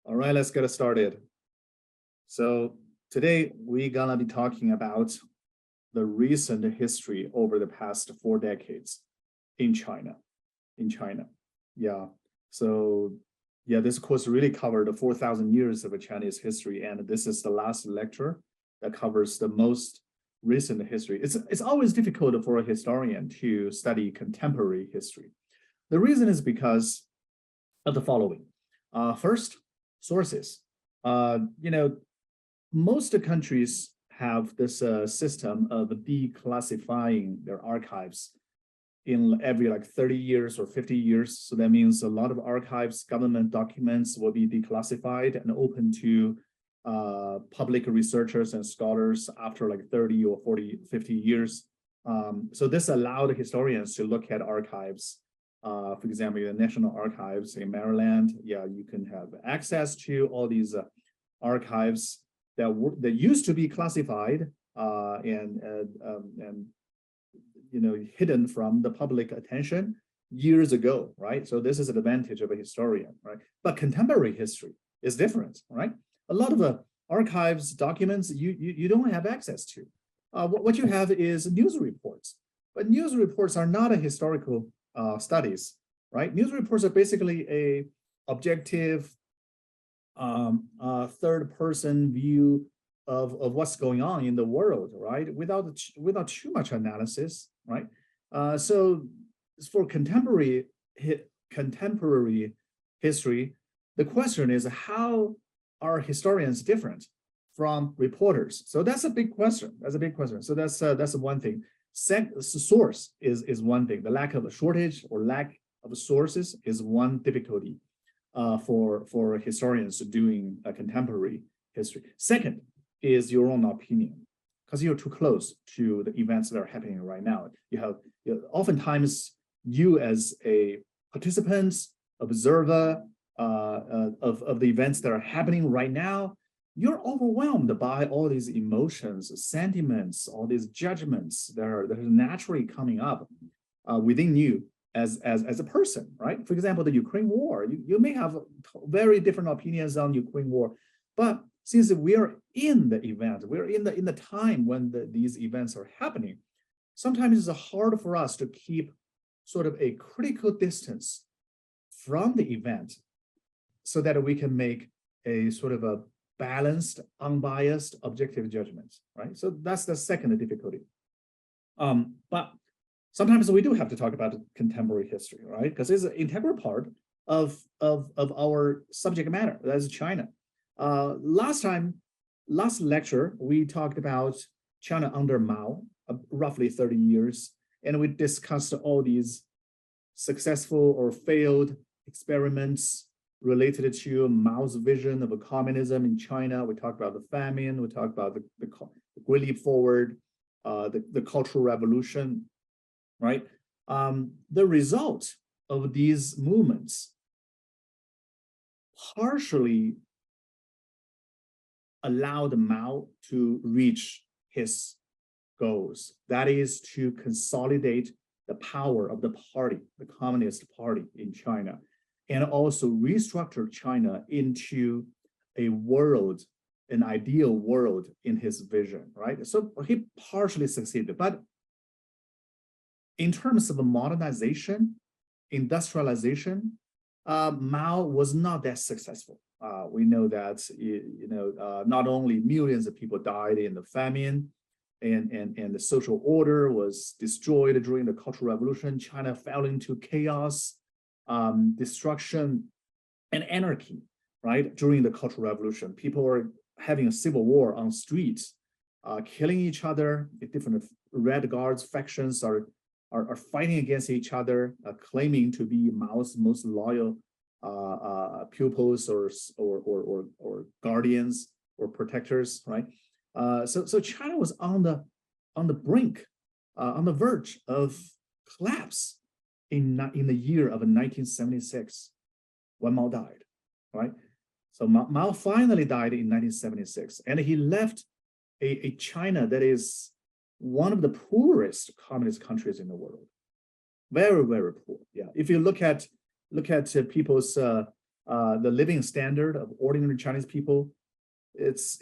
All right, let's get started. So today we're gonna be talking about the recent history over the past 4 decades in China. Yeah. So yeah, this course really covered the 4,000 years of a Chinese history, and this is the last lecture that covers the most recent history. It's always difficult for a historian to study contemporary history. The reason is because of the following. First, sources. Most countries have this system of declassifying their archives in every 30 years or 50 years. So that means a lot of archives, government documents will be declassified and open to public researchers and scholars after 30 or 40, 50 years. So this allowed historians to look at archives. For example, the National Archives in Maryland, you can have access to all these archives that used to be classified and hidden from the public attention years ago, right? So this is an advantage of a historian, right? But contemporary history is different, right? A lot of the archives documents you don't have access to. What you have is news reports, but news reports are not a historical studies, right? News reports are basically a objective third-person view of what's going on in the world, right? Without too much analysis, right? So for contemporary history, the question is, how are historians different from reporters? So that's a big question. So that's one thing. Source is one thing. The lack of a shortage or lack of sources is one difficulty for historians doing a contemporary history. Second is your own opinion, because you're too close to the events that are happening right now. Oftentimes you as a participant, observer of the events that are happening right now, you're overwhelmed by all these emotions, sentiments, all these judgments that are naturally coming up within you as a person, right? For example, the Ukraine war, you may have very different opinions on Ukraine war, but since we are in the event, we're in the time when these events are happening, sometimes it's hard for us to keep sort of a critical distance from the event so that we can make a sort of a balanced, unbiased, objective judgment, right? So that's the second difficulty. But sometimes we do have to talk about contemporary history, right? Because it's an integral part of our subject matter, that's China. Last lecture, we talked about China under Mao, roughly 30 years, and we discussed all these successful or failed experiments related to Mao's vision of a communism in China. We talked about the famine, we talked about the Great Leap Forward, the Cultural Revolution, right? The result of these movements partially allowed Mao to reach his goals. That is to consolidate the power of the party, the Communist Party in China, and also restructure China into an ideal world in his vision, right? So he partially succeeded, but in terms of modernization, industrialization, Mao was not that successful. We know that not only millions of people died in the famine, and the social order was destroyed during the Cultural Revolution. China fell into chaos, destruction, and anarchy, right? During the Cultural Revolution, people were having a civil war on streets, killing each other. Different Red Guards factions are fighting against each other, claiming to be Mao's most loyal pupils or guardians or protectors, right? So China was on the brink, on the verge of collapse in the year of 1976 when Mao died, right? So Mao finally died in 1976, and he left a China that is one of the poorest communist countries in the world. Very, very poor. Yeah. If you look at people's the living standard of ordinary Chinese people, it's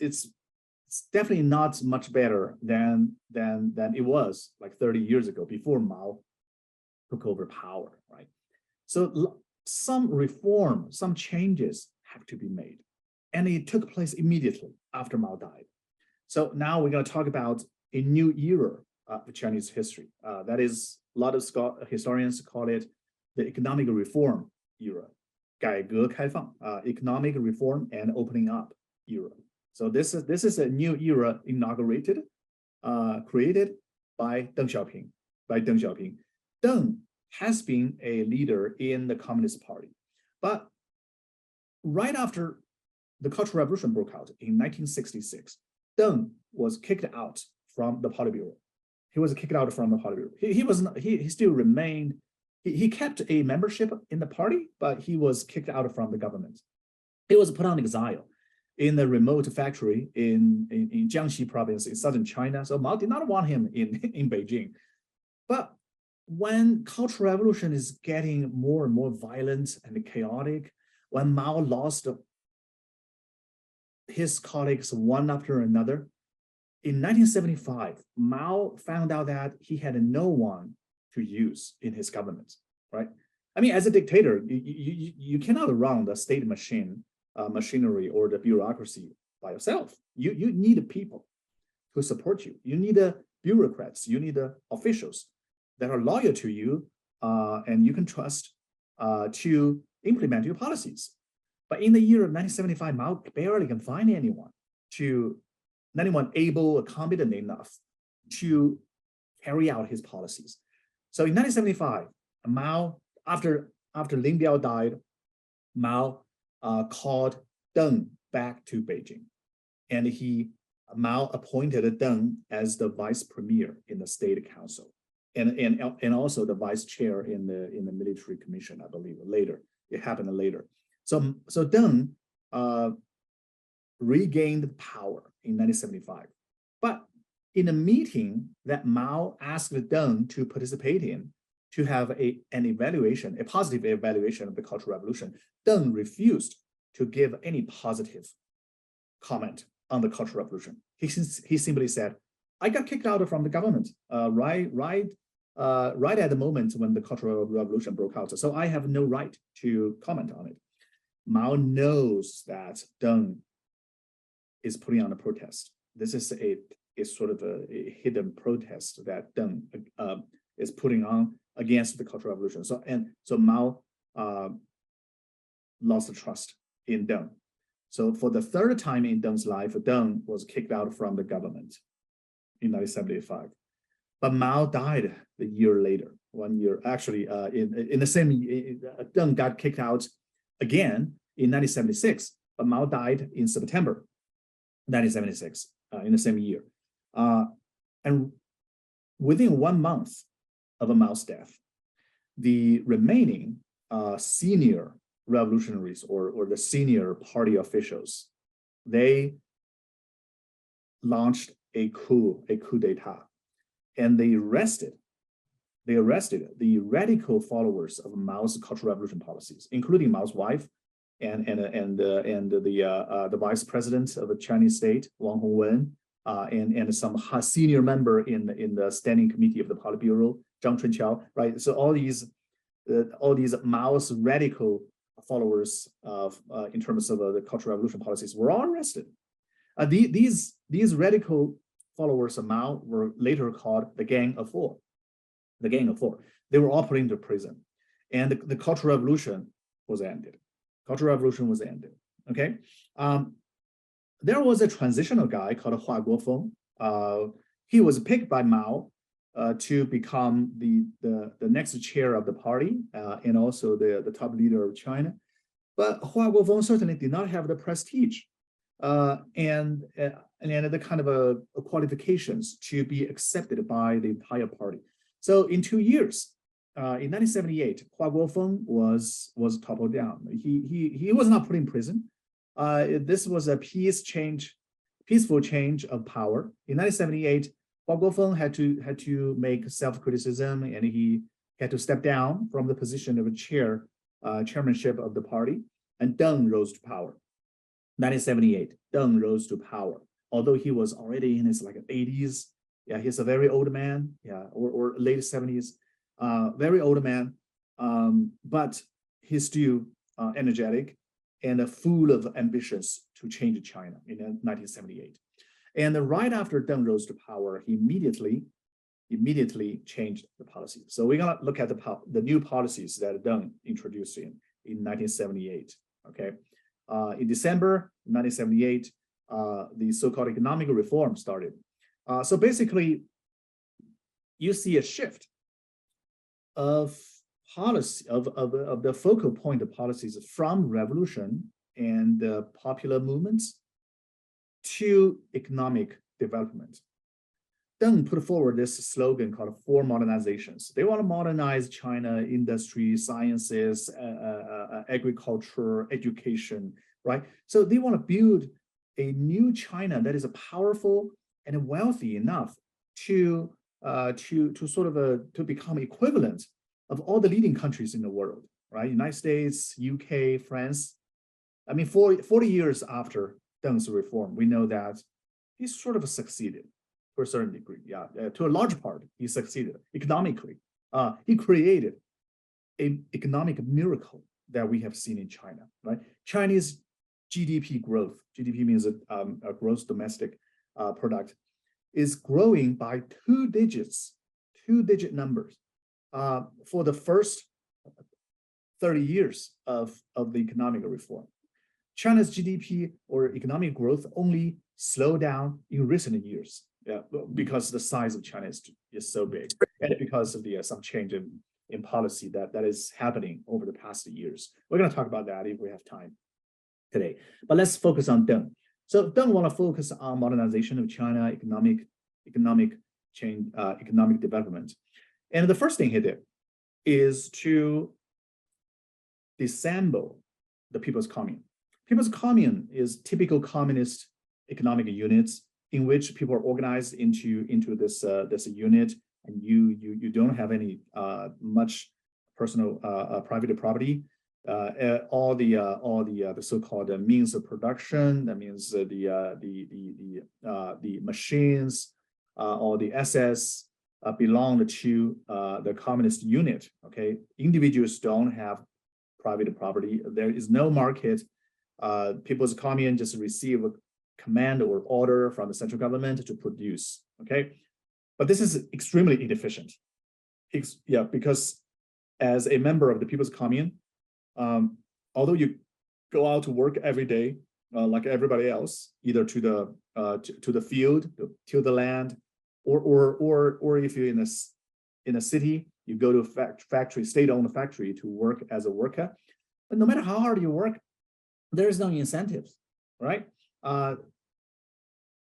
definitely not much better than it was like 30 years ago before Mao took over power, right? So some reform, some changes have to be made, and it took place immediately after Mao died. So now we're going to talk about a new era of Chinese history. That is, a lot of historians call it the economic reform era, 改革开放, economic reform and opening up era. So this is a new era inaugurated, created by Deng Xiaoping. Deng has been a leader in the Communist Party, but right after the Cultural Revolution broke out in 1966, Deng was kicked out from the Politburo. He was kicked out from the Politburo. He still remained. He kept a membership in the party, but he was kicked out from the government. He was put on exile in the remote factory in Jiangxi province in southern China. So Mao did not want him in Beijing. But when Cultural Revolution is getting more and more violent and chaotic, when Mao lost his colleagues one after another, in 1975, Mao found out that he had no one to use in his government, right? I mean, as a dictator, you cannot run the state machinery or the bureaucracy by yourself. You need people to support you. You need bureaucrats. You need officials that are loyal to you and you can trust to implement your policies. But in the year of 1975, Mao barely can find anyone able or competent enough to carry out his policies. So in 1975, Mao, after Lin Biao died, Mao called Deng back to Beijing, and Mao appointed Deng as the vice premier in the state council, and also the vice chair in the military commission. I believe later it happened later. So Deng regained power in 1975, but in a meeting that Mao asked Deng to participate in, to have a positive evaluation of the Cultural Revolution, Deng refused to give any positive comment on the Cultural Revolution. He simply said, "I got kicked out from the government right at the moment when the Cultural Revolution broke out, so I have no right to comment on it." Mao knows that Deng is putting on a protest. This is a sort of a hidden protest that Deng is putting on against the Cultural Revolution. So Mao lost the trust in Deng. So for the third time in Deng's life, Deng was kicked out from the government in 1975. But Mao died a year later, 1 year, actually, in the same year, Deng got kicked out again in 1976, but Mao died in September 1976, in the same year. And within 1 month of Mao's death, the remaining senior revolutionaries or the senior party officials, they launched a coup d'etat, and they arrested the radical followers of Mao's Cultural Revolution policies, including Mao's wife and the vice president of the Chinese state, Wang Hongwen, and some senior member in the standing committee of the Politburo, Zhang Chunqiao, right? So all these Mao's radical followers of in terms of the Cultural Revolution policies were all arrested. These radical followers of Mao were later called the Gang of Four. The Gang of Four. They were all put into prison, and the Cultural Revolution was ended. Okay. There was a transitional guy called Hua Guofeng. He was picked by Mao to become the next chair of the party and also the top leader of China. But Hua Guofeng certainly did not have the prestige and the kind of qualifications to be accepted by the entire party. So in 2 years, in 1978, Hua Guofeng was toppled down. He was not put in prison. This was a peaceful change of power. In 1978, Hua Guofeng had to make self-criticism, and he had to step down from the position of chairmanship of the party. and Deng rose to power. 1978, Deng rose to power. Although he was already in his like 80s, yeah, he's a very old man, yeah, or late 70s, very old man, but he's still energetic and full of ambitions to change China in 1978. And right after Deng rose to power, he immediately changed the policy. So we're gonna look at the new policies that Deng introduced in 1978. Okay, in December 1978, the so-called economic reform started. So basically, you see a shift of policy of the focal point of policies from revolution and popular movements to economic development. Deng put forward this slogan called four modernizations. They want to modernize China industry, sciences, agriculture, education, right? So they want to build a new China that is powerful and wealthy enough to sort of to become equivalent of all the leading countries in the world, right? United States, UK, France. I mean, 40 years after Deng's reform, we know that he sort of succeeded to a certain degree. Yeah, to a large part, he succeeded economically. He created an economic miracle that we have seen in China, right? Chinese GDP growth, GDP means a gross domestic product, is growing by two-digit numbers for the first 30 years of the economic reform. China's GDP or economic growth only slowed down in recent years, yeah, because the size of China is so big, and because of the some change in policy that is happening over the past years. We're going to talk about that if we have time today. But let's focus on Deng. So Deng want to focus on modernization of China, economic change, economic development. And the first thing he did is to disassemble the People's Commune. People's Commune is typical communist economic units in which people are organized into this unit, and you don't have any much personal private property. All the so-called means of production, that means the machines, all the assets belong to the communist unit. Okay, individuals don't have private property. There is no market. People's Commune just receive a command or order from the central government to produce. Okay, but this is extremely inefficient. Yeah, because as a member of the People's Commune, although you go out to work every day like everybody else, either to the field, to the land, or if you're in a city, you go to a factory, state-owned factory to work as a worker. But no matter how hard you work, there is no incentives, right?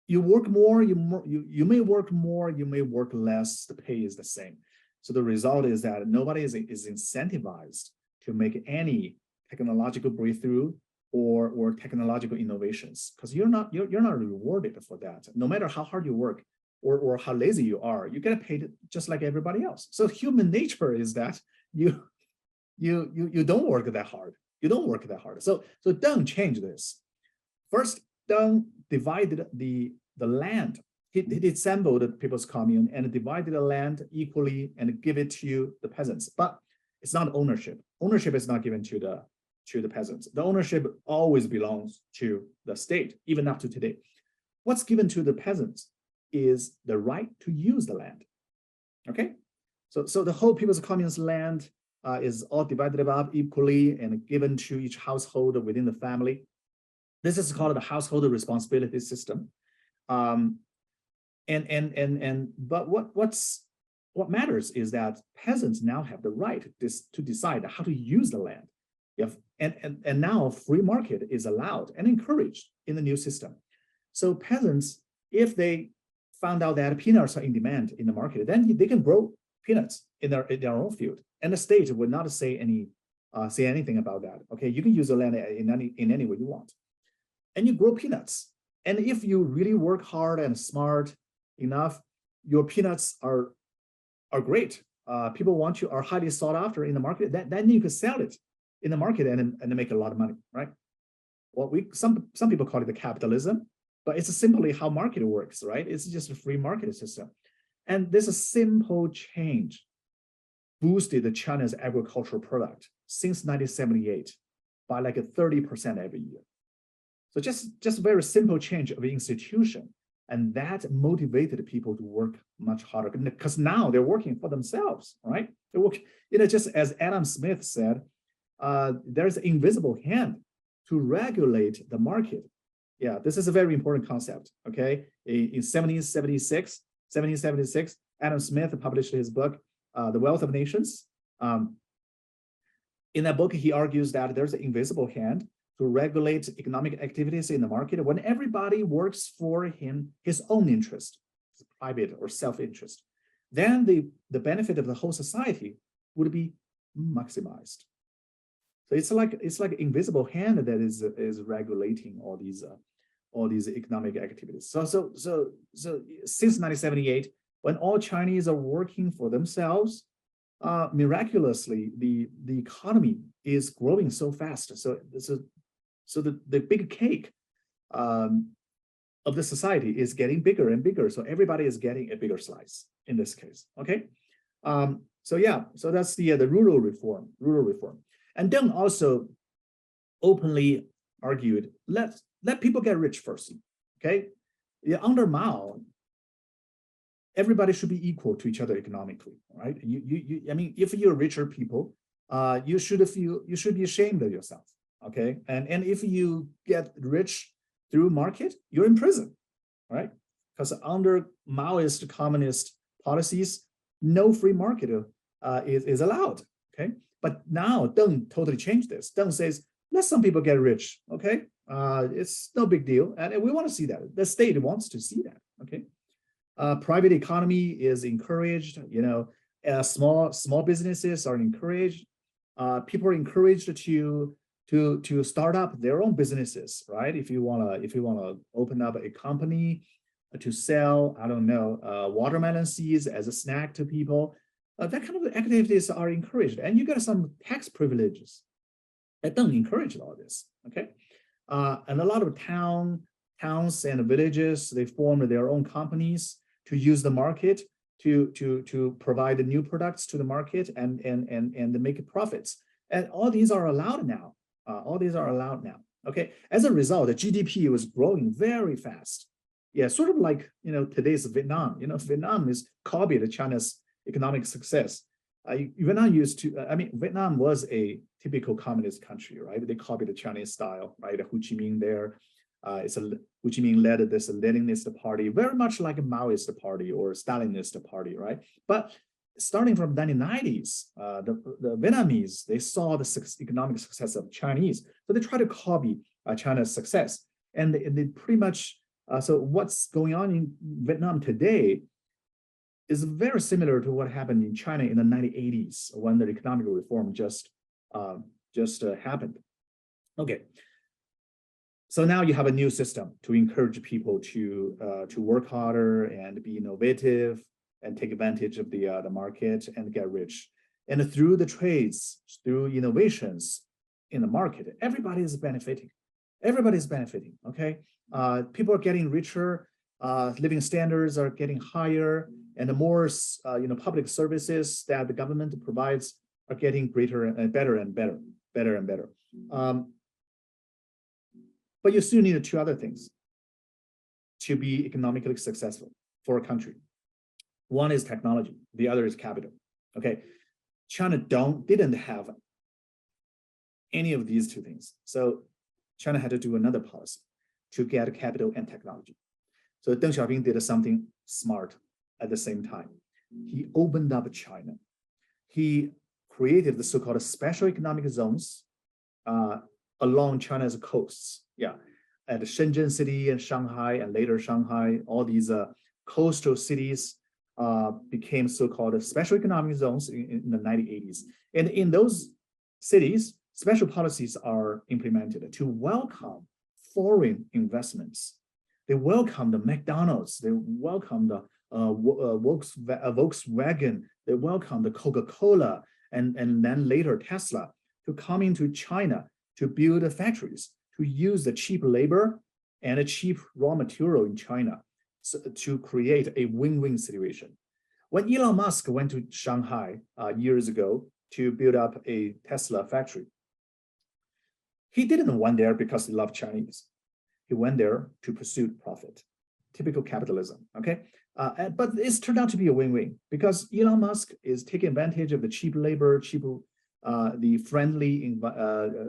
You work more, you may work more, you may work less. The pay is the same. So the result is that nobody is incentivized to make any technological breakthrough or technological innovations, because you're not rewarded for that. No matter how hard you work or how lazy you are, you get paid just like everybody else. So human nature is that you don't work that hard. You don't work that hard. So Deng changed this. First, Deng divided the land. He disassembled the People's Commune and divided the land equally and give it to the peasants. But it's not ownership. Ownership is not given to the peasants. The ownership always belongs to the state, even up to today. What's given to the peasants is the right to use the land. Okay, so the whole People's Commune's land is all divided up equally and given to each household within the family. This is called the household responsibility system. But what matters is that peasants now have the right to decide how to use the land. And now free market is allowed and encouraged in the new system. So peasants, if they found out that peanuts are in demand in the market, then they can grow peanuts in their own field, and the state would not say anything about that. Okay, you can use the land in any way you want, and you grow peanuts. And if you really work hard and smart enough, your peanuts are great. People want you, are highly sought after in the market. Then you can sell it in the market and they make a lot of money, right? Well, some people call it the capitalism, but it's simply how market works, right? It's just a free market system. And this a simple change boosted China's agricultural product since 1978 by like a 30% every year. So just a very simple change of institution. And that motivated people to work much harder because now they're working for themselves, right? They work, just as Adam Smith said, there's an invisible hand to regulate the market. Yeah, this is a very important concept, okay? In 1776, Adam Smith published his book, The Wealth of Nations. In that book, he argues that there's an invisible hand to regulate economic activities in the market when everybody works for his own interest, private or self-interest. Then the benefit of the whole society would be maximized. So it's like invisible hand that is regulating all these economic activities. So since 1978, when all Chinese are working for themselves, miraculously the economy is growing so fast. So the big cake of the society is getting bigger and bigger. So everybody is getting a bigger slice in this case. Okay. So that's the rural reform. And Deng also openly argued, let people get rich first. Okay. Yeah, under Mao, everybody should be equal to each other economically, right? I mean, if you're richer people, you should be ashamed of yourself. Okay, and if you get rich through market, you're in prison, right? Because under Maoist communist policies, no free market is allowed. Okay, but now Deng totally changed this. Deng says, let some people get rich. Okay, it's no big deal, and we want to see that. The state wants to see that. Okay, private economy is encouraged. Small businesses are encouraged. People are encouraged to start up their own businesses, right? If you wanna open up a company to sell, I don't know, watermelon seeds as a snack to people, that kind of activities are encouraged, and you get some tax privileges that don't encourage all this. Okay, and a lot of towns and villages, they form their own companies to use the market to provide new products to the market and make profits, and all these are allowed now. Okay. As a result, the GDP was growing very fast. Yeah, sort of like today's Vietnam. Vietnam is copied China's economic success. Vietnam was a typical communist country, right? They copied the Chinese style, right? Ho Chi Minh there. Ho Chi Minh led this Leninist party, very much like a Maoist party or Stalinist party, right? But starting from the 1990s, the Vietnamese, they saw the economic success of Chinese, so they try to copy China's success. And they pretty much, so what's going on in Vietnam today is very similar to what happened in China in the 1980s when the economic reform just happened. Okay. So now you have a new system to encourage people to work harder and be innovative and take advantage of the market and get rich. And through the trades, through innovations in the market, everybody is benefiting. Everybody's benefiting, okay? People are getting richer, living standards are getting higher, and the more public services that the government provides are getting greater and better. But you still need two other things to be economically successful for a country. One is technology, the other is capital. Okay, China didn't have any of these two things. So China had to do another policy to get capital and technology. So Deng Xiaoping did something smart at the same time. He opened up China. He created the so-called special economic zones along China's coasts. Yeah, at Shenzhen City and Shanghai, and later Shanghai, all these coastal cities became so-called special economic zones in the 1980s. And in those cities, special policies are implemented to welcome foreign investments. They welcome the McDonald's, they welcome the Volkswagen, they welcome the Coca-Cola, and then later Tesla. to come into China to build factories, to use the cheap labor and a cheap raw material in China, so to create a win-win situation. When Elon Musk went to Shanghai years ago to build up a Tesla factory, he didn't went there because he loved Chinese. He went there to pursue profit. Typical capitalism, okay? But it's turned out to be a win-win because Elon Musk is taking advantage of the cheap labor, the friendly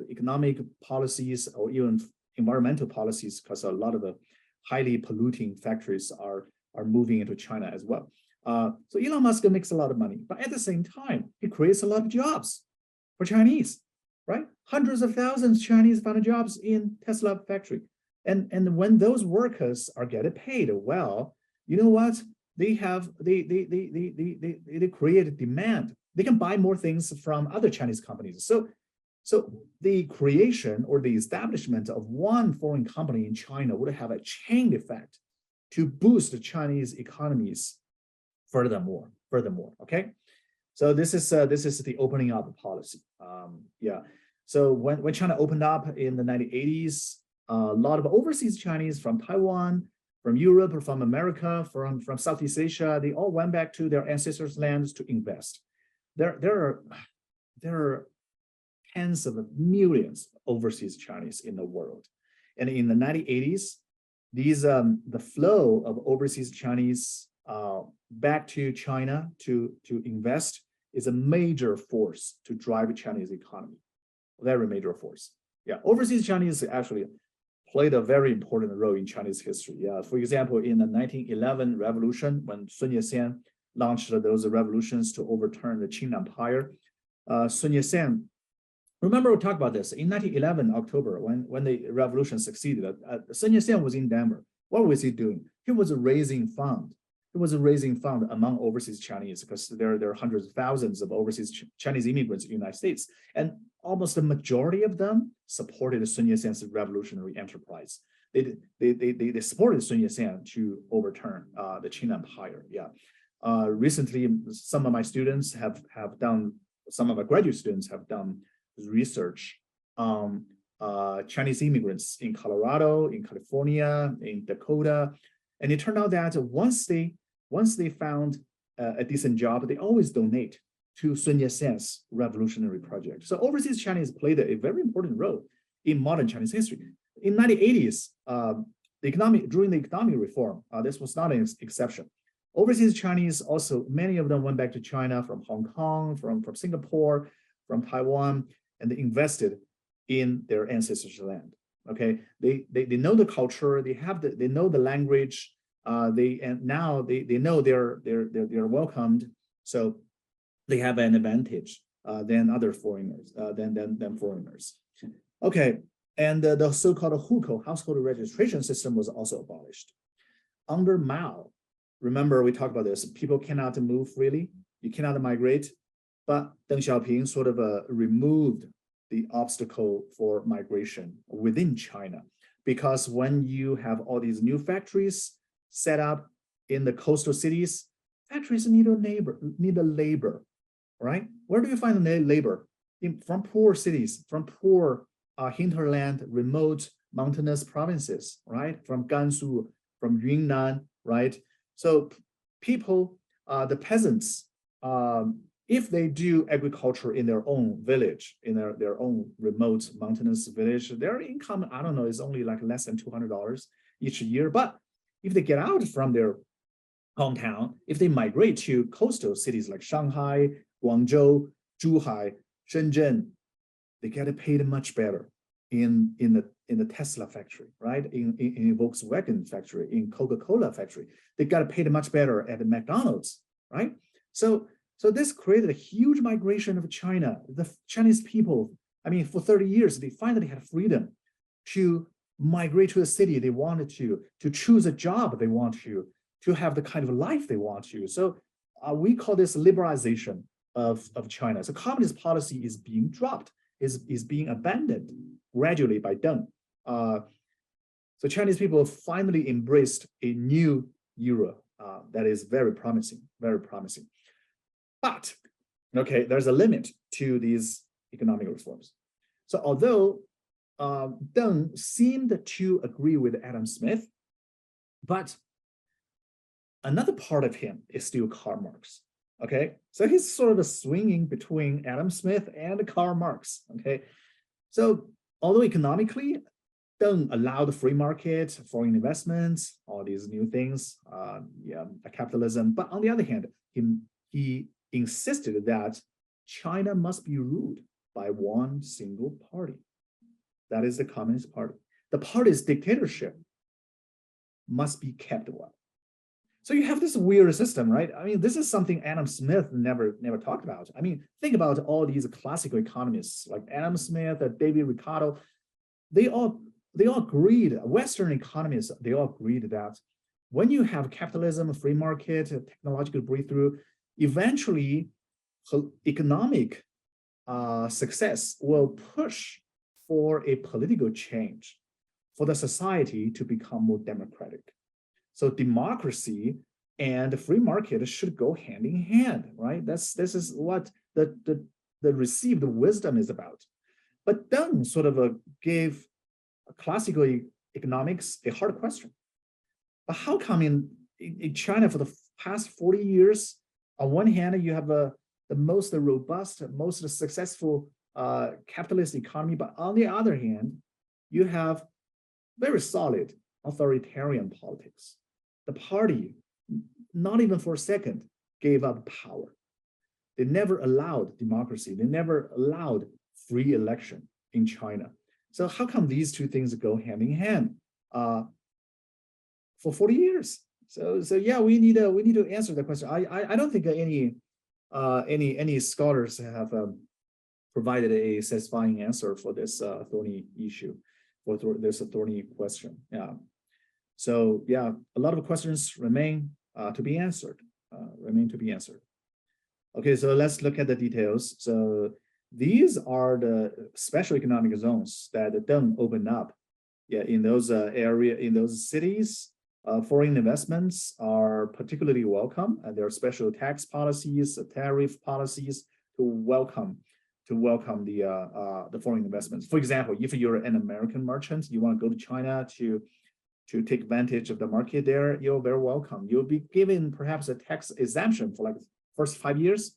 economic policies or even environmental policies, because a lot of the highly polluting factories are moving into China as well. So Elon Musk makes a lot of money, but at the same time, he creates a lot of jobs for Chinese, right? Hundreds of thousands of Chinese found jobs in Tesla factory. And when those workers are getting paid well, you know what? They create a demand. They can buy more things from other Chinese companies. So the creation or the establishment of one foreign company in China would have a chain effect to boost the Chinese economies furthermore, okay? So this is the opening up policy. So when China opened up in the 1980s, a lot of overseas Chinese from Taiwan, from Europe, or from America, from Southeast Asia, they all went back to their ancestors' lands to invest. There are tens of millions of overseas Chinese in the world. And in the 1980s, the flow of overseas Chinese back to China to invest is a major force to drive the Chinese economy. Very major force. Yeah, overseas Chinese actually played a very important role in Chinese history. Yeah, for example, in the 1911 revolution, when Sun Yat-sen launched those revolutions to overturn the Qing Empire, Sun Yat-sen, remember we talked about this, in 1911 October, when the revolution succeeded, Sun Yat-sen was in Denver. What was he doing? He was raising fund. He was raising fund among overseas Chinese because there are hundreds of thousands of overseas Chinese immigrants in the United States. And almost the majority of them supported Sun Yat-sen's revolutionary enterprise. They supported Sun Yat-sen to overturn the Qing Empire. Yeah. Recently, some of my students have done, some of my graduate students have done research on Chinese immigrants in Colorado, in California, in Dakota. And it turned out that once they found a decent job, they always donate to Sun Yat-sen's revolutionary project. So overseas Chinese played a very important role in modern Chinese history. In 1980s, during the economic reform, this was not an exception. Overseas Chinese also, many of them went back to China from Hong Kong, from Singapore, from Taiwan, and they invested in their ancestors' land. Okay, they know the culture, they know the language, now they know they're welcomed, so they have an advantage than other foreigners, than foreigners. Okay, and the so-called hukou, household registration system, was also abolished. Under Mao, remember we talked about this, people cannot move freely, you cannot migrate, but Deng Xiaoping sort of removed the obstacle for migration within China. Because when you have all these new factories set up in the coastal cities, factories need a labor, right? Where do you find the labor? From poor cities, from poor hinterland, remote mountainous provinces, right? From Gansu, from Yunnan, right? So people, the peasants, if they do agriculture in their own village, in their own remote mountainous village, their income, I don't know, is only like less than $200 each year. But if they get out from their hometown, if they migrate to coastal cities like Shanghai, Guangzhou, Zhuhai, Shenzhen, they get paid much better in the Tesla factory, right? In Volkswagen factory, in Coca-Cola factory, they got paid much better at the McDonald's, right? So this created a huge migration of China. The Chinese people, I mean, for 30 years, they finally had freedom to migrate to a city they wanted to choose a job they want to have the kind of life they want to. So we call this liberalization of China. So communist policy is being dropped, is being abandoned gradually by Deng. So Chinese people finally embraced a new era that is very promising, very promising. But, okay, there's a limit to these economic reforms. So although Deng seemed to agree with Adam Smith, but another part of him is still Karl Marx. Okay, so he's sort of swinging between Adam Smith and Karl Marx. Okay, so although economically, Deng allowed the free market, foreign investments, all these new things, capitalism. But on the other hand, he insisted that China must be ruled by one single party. That is the Communist Party. The party's dictatorship must be kept well. So you have this weird system, right? I mean, this is something Adam Smith never talked about. I mean, think about all these classical economists like Adam Smith, David Ricardo. They all agreed, Western economists, they all agreed that when you have capitalism, free market, technological breakthrough, eventually economic success will push for a political change, for the society to become more democratic. So democracy and the free market should go hand in hand, right? This is what the received wisdom is about. But Deng sort of gave classical economics a hard question. But how come in China for the past 40 years, on one hand, you have the most robust, most successful capitalist economy, but on the other hand, you have very solid authoritarian politics. The party, not even for a second, gave up power. They never allowed democracy. They never allowed free election in China. So how come these two things go hand in hand for 40 years? So yeah, we need to answer the question. I don't think any scholars have provided a satisfying answer for this thorny issue, for this thorny question. Yeah. So yeah, a lot of questions remain to be answered. Okay, so let's look at the details. So these are the special economic zones that Deng opened up. Yeah, in those in those cities, foreign investments are particularly welcome, and there are special tax policies, tariff policies to welcome the foreign investments. For example, if you're an American merchant, you want to go to China to take advantage of the market there, you're very welcome. You'll be given perhaps a tax exemption for like the first 5 years,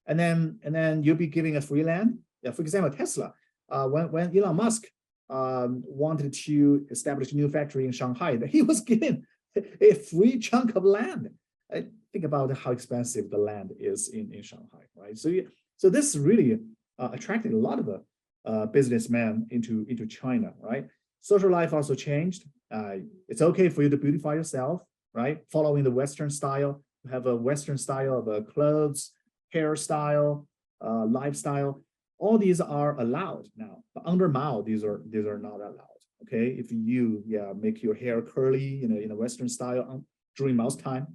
and then you'll be giving a free land. Yeah, for example, Tesla, when Elon Musk wanted to establish a new factory in Shanghai, he was given a free chunk of land. Think about how expensive the land is in Shanghai, right? So this really attracted a lot of businessmen into China, right? Social life also changed. It's okay for you to beautify yourself, right? Following the Western style, have a Western style of clothes, hairstyle, lifestyle. All these are allowed now, but under Mao, these are not allowed. Okay, if you make your hair curly in a Western style during Mao's time,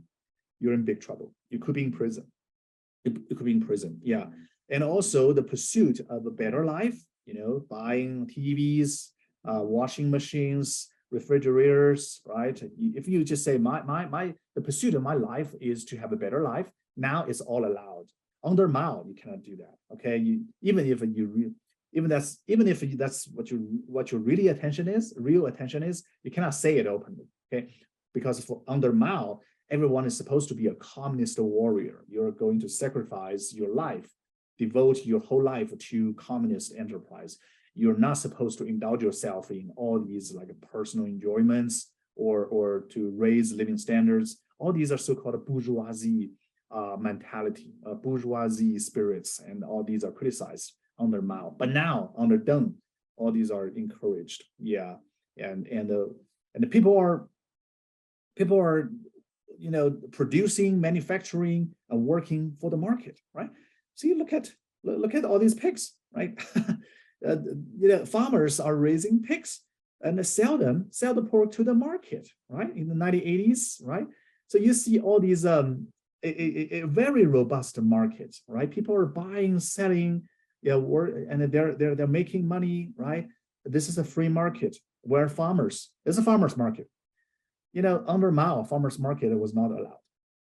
you're in big trouble. You could be in prison. You could be in prison. Yeah, and also the pursuit of a better life. Buying TVs, washing machines, refrigerators, right? If you just say the pursuit of my life is to have a better life, now it's all allowed. Under Mao, you cannot do that. Okay, even if that's what your real attention is, you cannot say it openly. Okay, because for under Mao, everyone is supposed to be a communist warrior. You're going to sacrifice your life, devote your whole life to communist enterprise. You're not supposed to indulge yourself in all these like personal enjoyments or to raise living standards. All these are so-called bourgeoisie mentality, bourgeoisie spirits, and all these are criticized under Mao. But now under Deng, all these are encouraged. Yeah, and the people are producing, manufacturing, and working for the market, right? So you look at all these pigs, right? Farmers are raising pigs and sell the pork to the market, right? In the 1980s, right? So you see all these a very robust market, right? People are buying, selling, and they're making money, right? This is a free market where it's a farmers market. Under Mao, farmers market was not allowed.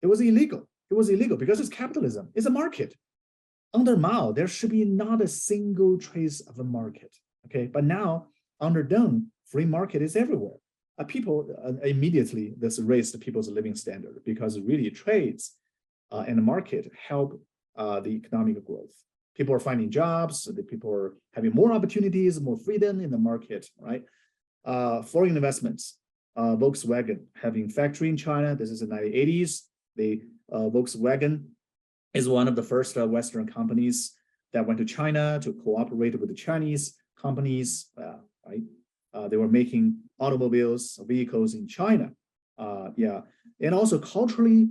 It was illegal. It was illegal because it's capitalism. It's a market. under Mao, there should be not a single trace of a market. Okay, but now under Deng, free market is everywhere. People immediately this raised people's living standard because really trades and the market help the economic growth. People are finding jobs, the people are having more opportunities, more freedom in the market, right? Foreign investments, Volkswagen having factory in China. This is in the 1980s. The Volkswagen is one of the first Western companies that went to China to cooperate with the Chinese companies, right? They were making automobiles, vehicles in China. Yeah, and also culturally,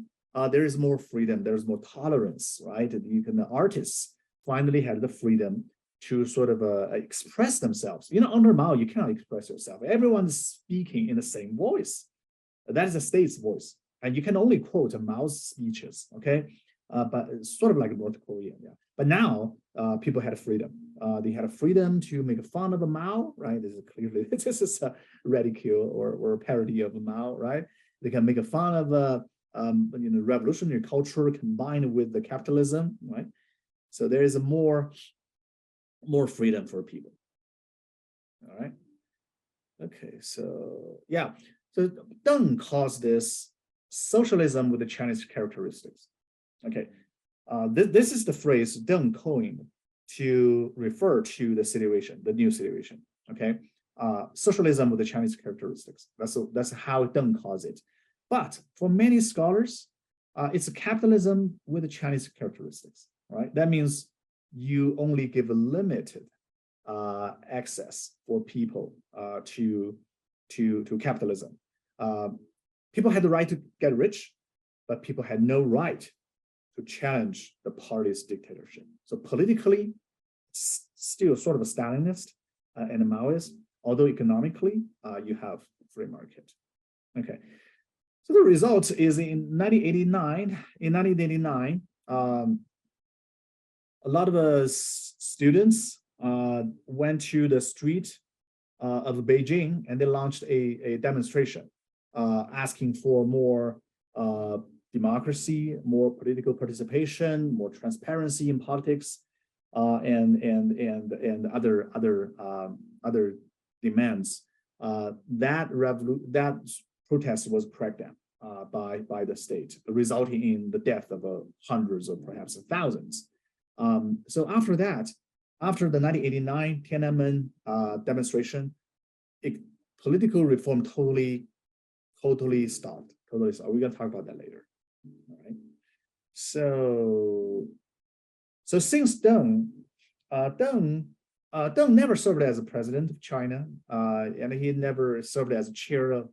there is more freedom. There's more tolerance, right? The artists finally had the freedom to sort of express themselves. Under Mao, you cannot express yourself. Everyone's speaking in the same voice. That is the state's voice, and you can only quote Mao's speeches. Okay, but it's sort of like North Korea. Yeah. But now people had freedom. They had a freedom to make fun of a Mao, right? This is clearly this is a ridicule or a parody of a Mao, right? They can make a fun of revolutionary culture combined with the capitalism, right? So there is a more freedom for people. All right. Okay. So yeah. So Deng calls this socialism with the Chinese characteristics. Okay. This is the phrase Deng coined to refer to the situation, the new situation. Okay. Socialism with the Chinese characteristics. That's how Deng calls it. But for many scholars, it's a capitalism with the Chinese characteristics. Right. That means you only give a limited access for people to capitalism. People had the right to get rich, but people had no right to challenge the party's dictatorship. So politically, it's still sort of a Stalinist and a Maoist, although economically, you have free market. Okay. So the result is in 1989, a lot of students went to the street of Beijing and they launched a demonstration asking for more democracy, more political participation, more transparency in politics, and other demands. That protest was cracked down by the state, resulting in the death of hundreds or perhaps thousands. So after that, after the 1989 Tiananmen demonstration, political reform totally stopped. We're going to talk about that later. All right. So since Deng never served as a president of China, and he never served as chair of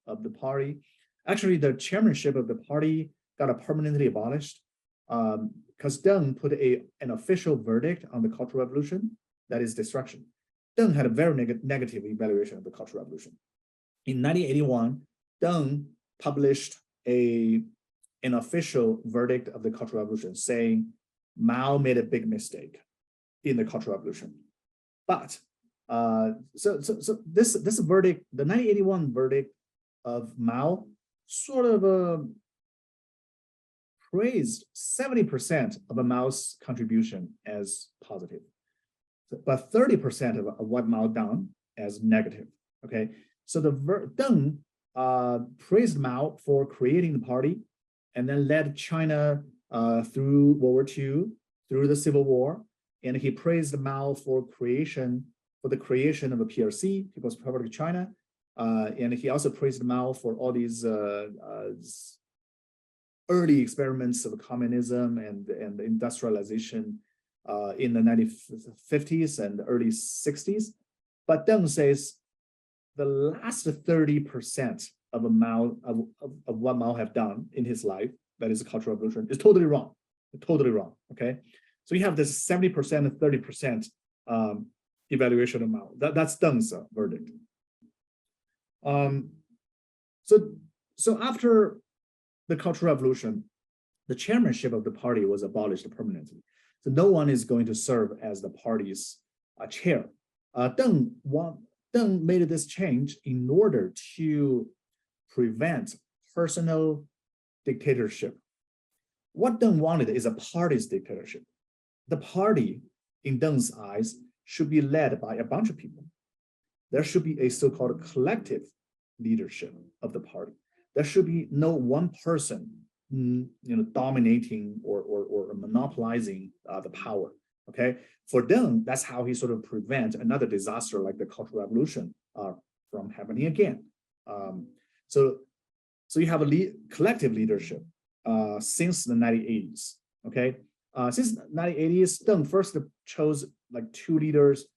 the party. Actually, the chairmanship of the party got permanently abolished because Deng put an official verdict on the Cultural Revolution, that is destruction. Deng had a very negative evaluation of the Cultural Revolution. In 1981, Deng published an official verdict of the Cultural Revolution saying Mao made a big mistake in the Cultural Revolution. But so this verdict, the 1981 verdict of Mao, sort of praised 70% of Mao's contribution as positive, but 30% of what Mao done as negative. Okay, so Deng praised Mao for creating the party, and then led China through World War II, through the Civil War, and he praised Mao for the creation of a PRC, People's Republic of China, and he also praised Mao for all these early experiments of communism and industrialization in the 1950s and early 60s. But Deng says the last 30% of what Mao have done in his life, that is the Cultural Revolution, is totally wrong. Totally wrong. Okay, so you have this 70% and 30% evaluation of Mao. That's Deng's verdict. So after the Cultural Revolution, the chairmanship of the party was abolished permanently. So no one is going to serve as the party's chair. Deng made this change in order to prevent personal dictatorship. What Deng wanted is a party's dictatorship. the party in Deng's eyes should be led by a bunch of people. There should be a so-called collective leadership of the party. There should be no one person, dominating or monopolizing the power. Okay, for Deng, that's how he sort of prevent another disaster like the Cultural Revolution from happening again. So you have a collective leadership since the 1980s. Okay, since the 1980s, Deng first chose like two leaders,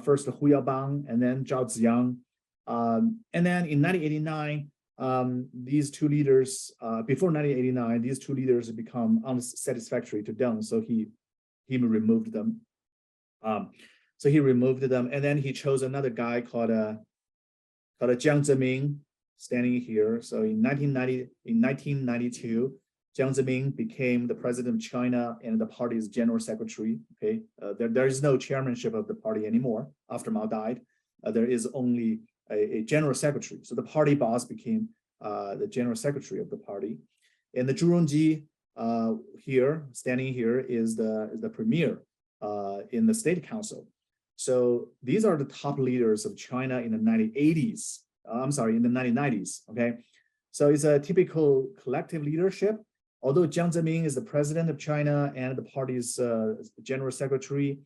first Hu Yaobang and then Zhao Ziyang. And then in 1989, these two leaders, before 1989, these two leaders become unsatisfactory to Deng, so he removed them. So he removed them, and then he chose another guy called Jiang Zemin, standing here. So in 1992, Jiang Zemin became the president of China and the party's general secretary. Okay, there is no chairmanship of the party anymore after Mao died. There is only a general secretary. So the party boss became the general secretary of the party. And the Zhu Rongji here, standing here, is the premier in the state council. So these are the top leaders of China in the 1980s. In the 1990s. Okay, so it's a typical collective leadership. Although Jiang Zemin is the president of China and the party's general secretary,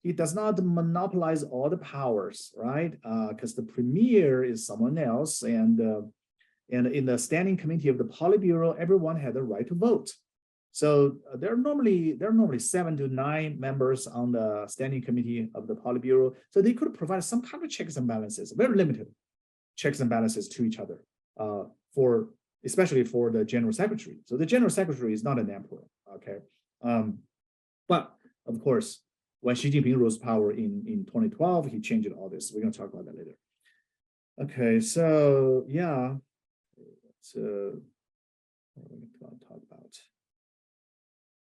he does not monopolize all the powers, right? Because the premier is someone else, and in the standing committee of the Politburo, everyone had the right to vote. So there are normally 7 to 9 members on the standing committee of the Politburo. So they could provide some kind of checks and balances, very limited checks and balances to each other, especially for the general secretary. So the general secretary is not an emperor, okay? But of course, when Xi Jinping rose power in 2012, he changed all this. We're gonna talk about that later. Okay, so yeah, so what are we gonna talk about?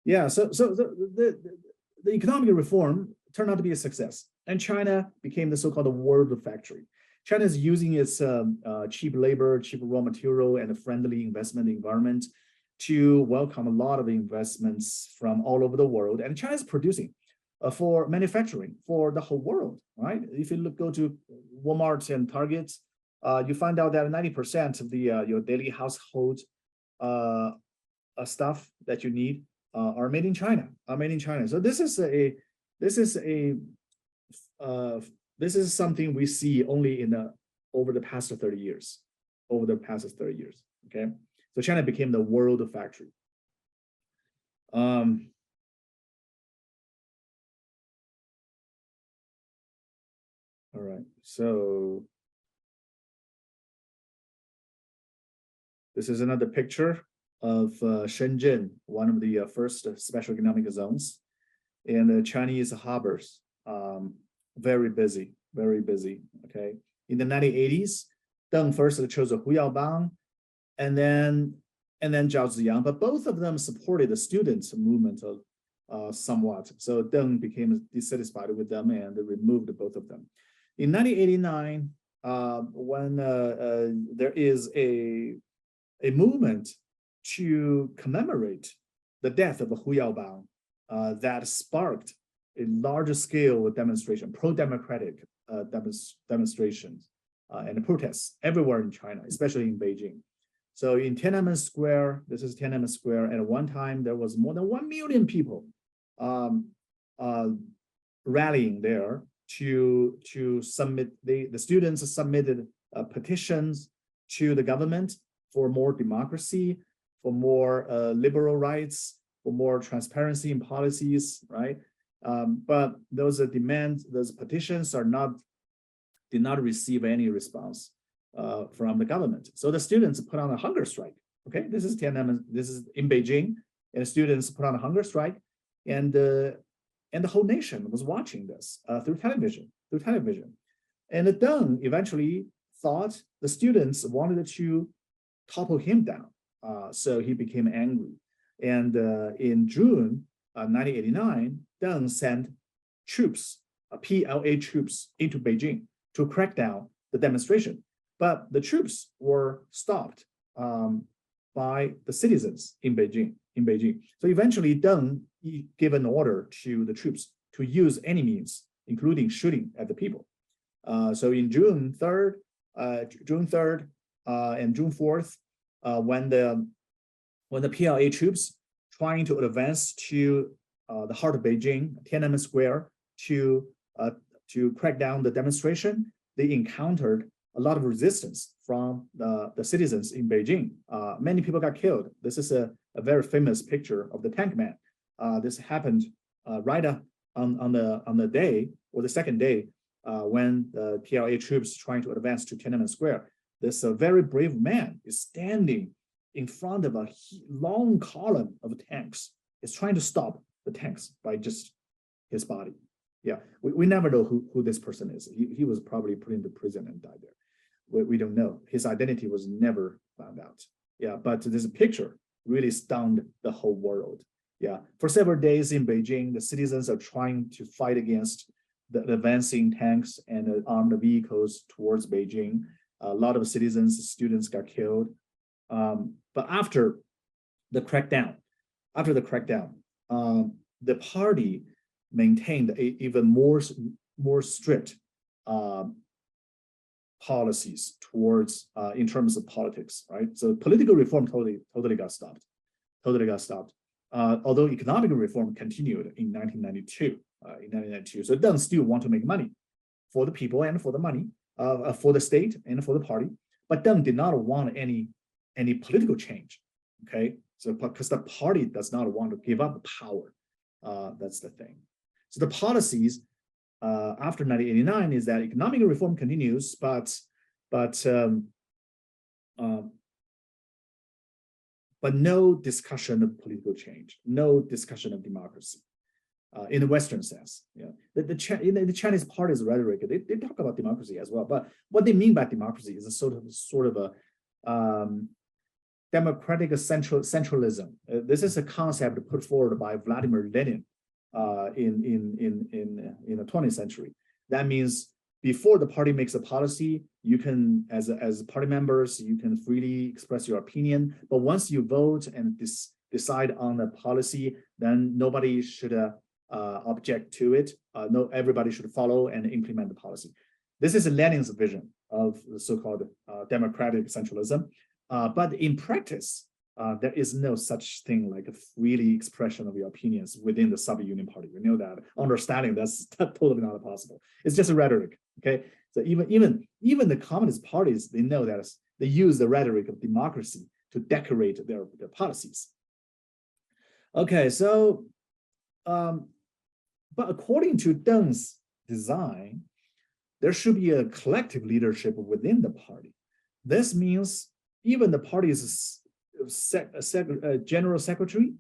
Yeah, so the economic reform turned out to be a success, and China became the so-called world factory. China is using its cheap labor, cheap raw material, and a friendly investment environment to welcome a lot of investments from all over the world. And China is producing for manufacturing for the whole world, right? If you go to Walmart and Target, you find out that 90% of the your daily household stuff that you need are made in China. So this is something we see only over the past 30 years. Okay, so China became the world factory. All right, so this is another picture of Shenzhen, one of the first special economic zones, and the Chinese harbors. Very busy. Okay, in the 1980s, Deng first chose Hu Yaobang, and then Zhao Ziyang, but both of them supported the students' movement somewhat. So Deng became dissatisfied with them and removed both of them. In 1989, when there is a movement to commemorate the death of Hu Yaobang, that sparked a larger scale demonstration, pro-democratic demonstrations and protests everywhere in China, especially in Beijing. So in Tiananmen Square, this is Tiananmen Square, at one time there was more than 1 million people rallying there to submit, the students submitted petitions to the government for more democracy, for more liberal rights, for more transparency in policies, right? But those demands, those petitions did not receive any response from the government. So the students put on a hunger strike. Okay, this is Tiananmen, this is in Beijing, and the students put on a hunger strike, and the whole nation was watching this through television. And Deng eventually thought the students wanted to topple him down, so he became angry. And in June 1989, Deng sent troops, PLA troops, into Beijing to crack down the demonstration. But the troops were stopped by the citizens in Beijing, in Beijing. So eventually Deng gave an order to the troops to use any means, including shooting at the people. So in June 3rd and June 4th, when the PLA troops trying to advance to the heart of Beijing, Tiananmen Square, to crack down the demonstration, they encountered a lot of resistance from the citizens in Beijing. Many people got killed. This is a very famous picture of the tank man. This happened right on the day or the second day when the PLA troops trying to advance to Tiananmen Square. This very brave man is standing in front of a long column of tanks. Is trying to stop the tanks by just his body. Yeah, we never know who this person is. He was probably put into prison and died there. We don't know. His identity was never found out. Yeah, but this picture really stunned the whole world. Yeah, for several days in Beijing, the citizens are trying to fight against the advancing tanks and armed vehicles towards Beijing. A lot of citizens, students got killed. But after the crackdown, the party maintained even more strict policies towards in terms of politics, right? So political reform totally got stopped. Although economic reform continued in 1992. So Deng still want to make money for the people and for the money, for the state and for the party. But Deng did not want any political change. Okay, so because the party does not want to give up power, that's the thing. So the policies after 1989 is that economic reform continues, but no discussion of political change, no discussion of democracy in the Western sense. Yeah, the Chinese Party's rhetoric, they talk about democracy as well, but what they mean by democracy is a sort of a democratic centralism. This is a concept put forward by Vladimir Lenin in the 20th century. That means before the party makes a policy, you can, as party members, you can freely express your opinion. But once you vote and decide on the policy, then nobody should object to it. Everybody should follow and implement the policy. This is Lenin's vision of the so-called democratic centralism. But in practice, there is no such thing like a freely expression of your opinions within the Soviet Union party. We know that. Under Stalin, that's totally not possible. It's just a rhetoric. Okay, so even the communist parties, they know that they use the rhetoric of democracy to decorate their policies. Okay, so but according to Deng's design, there should be a collective leadership within the party. This means even the party's general secretary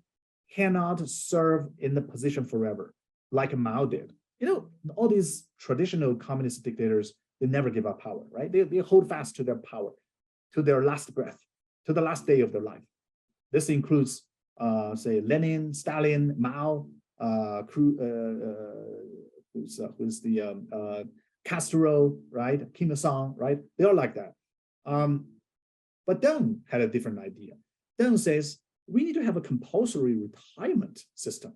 cannot serve in the position forever, like Mao did. You know, all these traditional communist dictators, they never give up power, right? They hold fast to their power, to their last breath, to the last day of their life. This includes, say, Lenin, Stalin, Mao, who's the Castro, right? Kim Il-sung, right? They're like that. But Deng had a different idea. Deng says, we need to have a compulsory retirement system.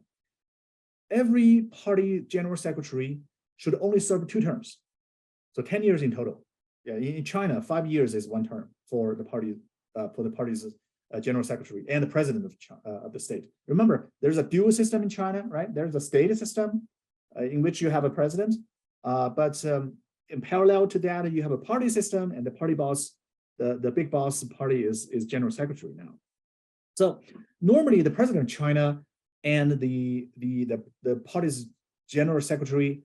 Every party general secretary should only serve 2 terms. So 10 years in total. Yeah, in China, 5 years is 1 term for the party's general secretary and the president of the state. Remember, there's a dual system in China, right? There's a state system in which you have a president, but in parallel to that, you have a party system, and the party boss, the big boss party is general secretary now. So normally the president of China and the party's general secretary,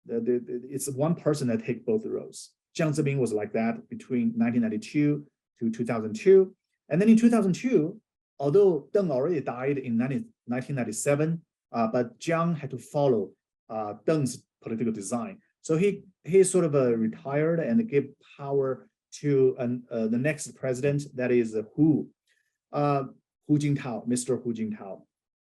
it's one person that takes both the roles. Jiang Zemin was like that between 1992 to 2002. And then in 2002, although Deng already died in 1997, but Jiang had to follow Deng's political design. So he sort of retired and gave power to the next president, that is Hu Jintao, Mr. Hu Jintao.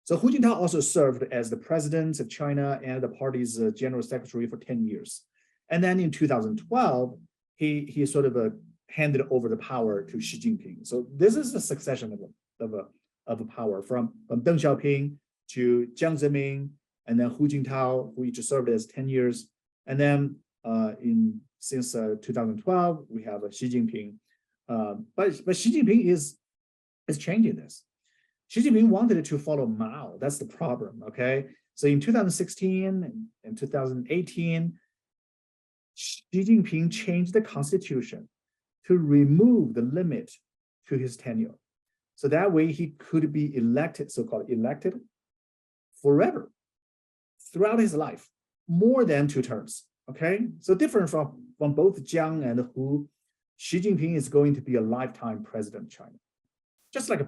So Hu Jintao also served as the president of China and the party's general secretary for 10 years. And then in 2012, he sort of handed over the power to Xi Jinping. So this is the succession of power from Deng Xiaoping to Jiang Zemin, and then Hu Jintao, who each served as 10 years. And then since 2012, we have Xi Jinping. But Xi Jinping is changing this. Xi Jinping wanted to follow Mao. That's the problem, okay? So in 2016 and 2018, Xi Jinping changed the constitution to remove the limit to his tenure. So that way he could be elected, so-called elected forever, throughout his life, more than 2 terms, okay? So different from both Jiang and Hu, Xi Jinping is going to be a lifetime president of China. Just like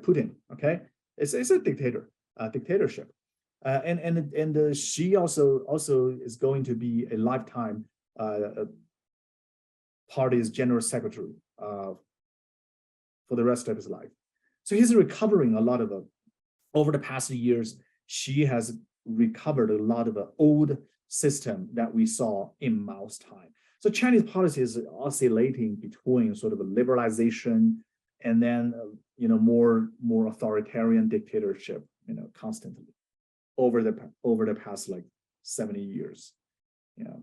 Putin, okay? It's a dictatorship. And Xi also is going to be a lifetime party's general secretary for the rest of his life. So he's recovering a lot of over the past years. Xi has recovered a lot of the old system that we saw in Mao's time. So Chinese policy is oscillating between sort of a liberalization and then more authoritarian dictatorship, constantly over the past like 70 years. Yeah.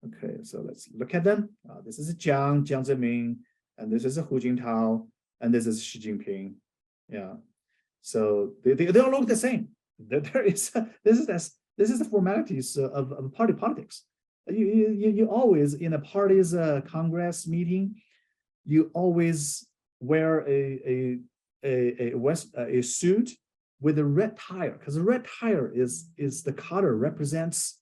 Okay, so let's look at them. This is Jiang Zemin, and this is Hu Jintao, and this is Xi Jinping. Yeah. So they all look the same. This is the formalities of party politics. You always, in a party's Congress meeting, you always wear a suit with a red tie, because the red tie is the color represents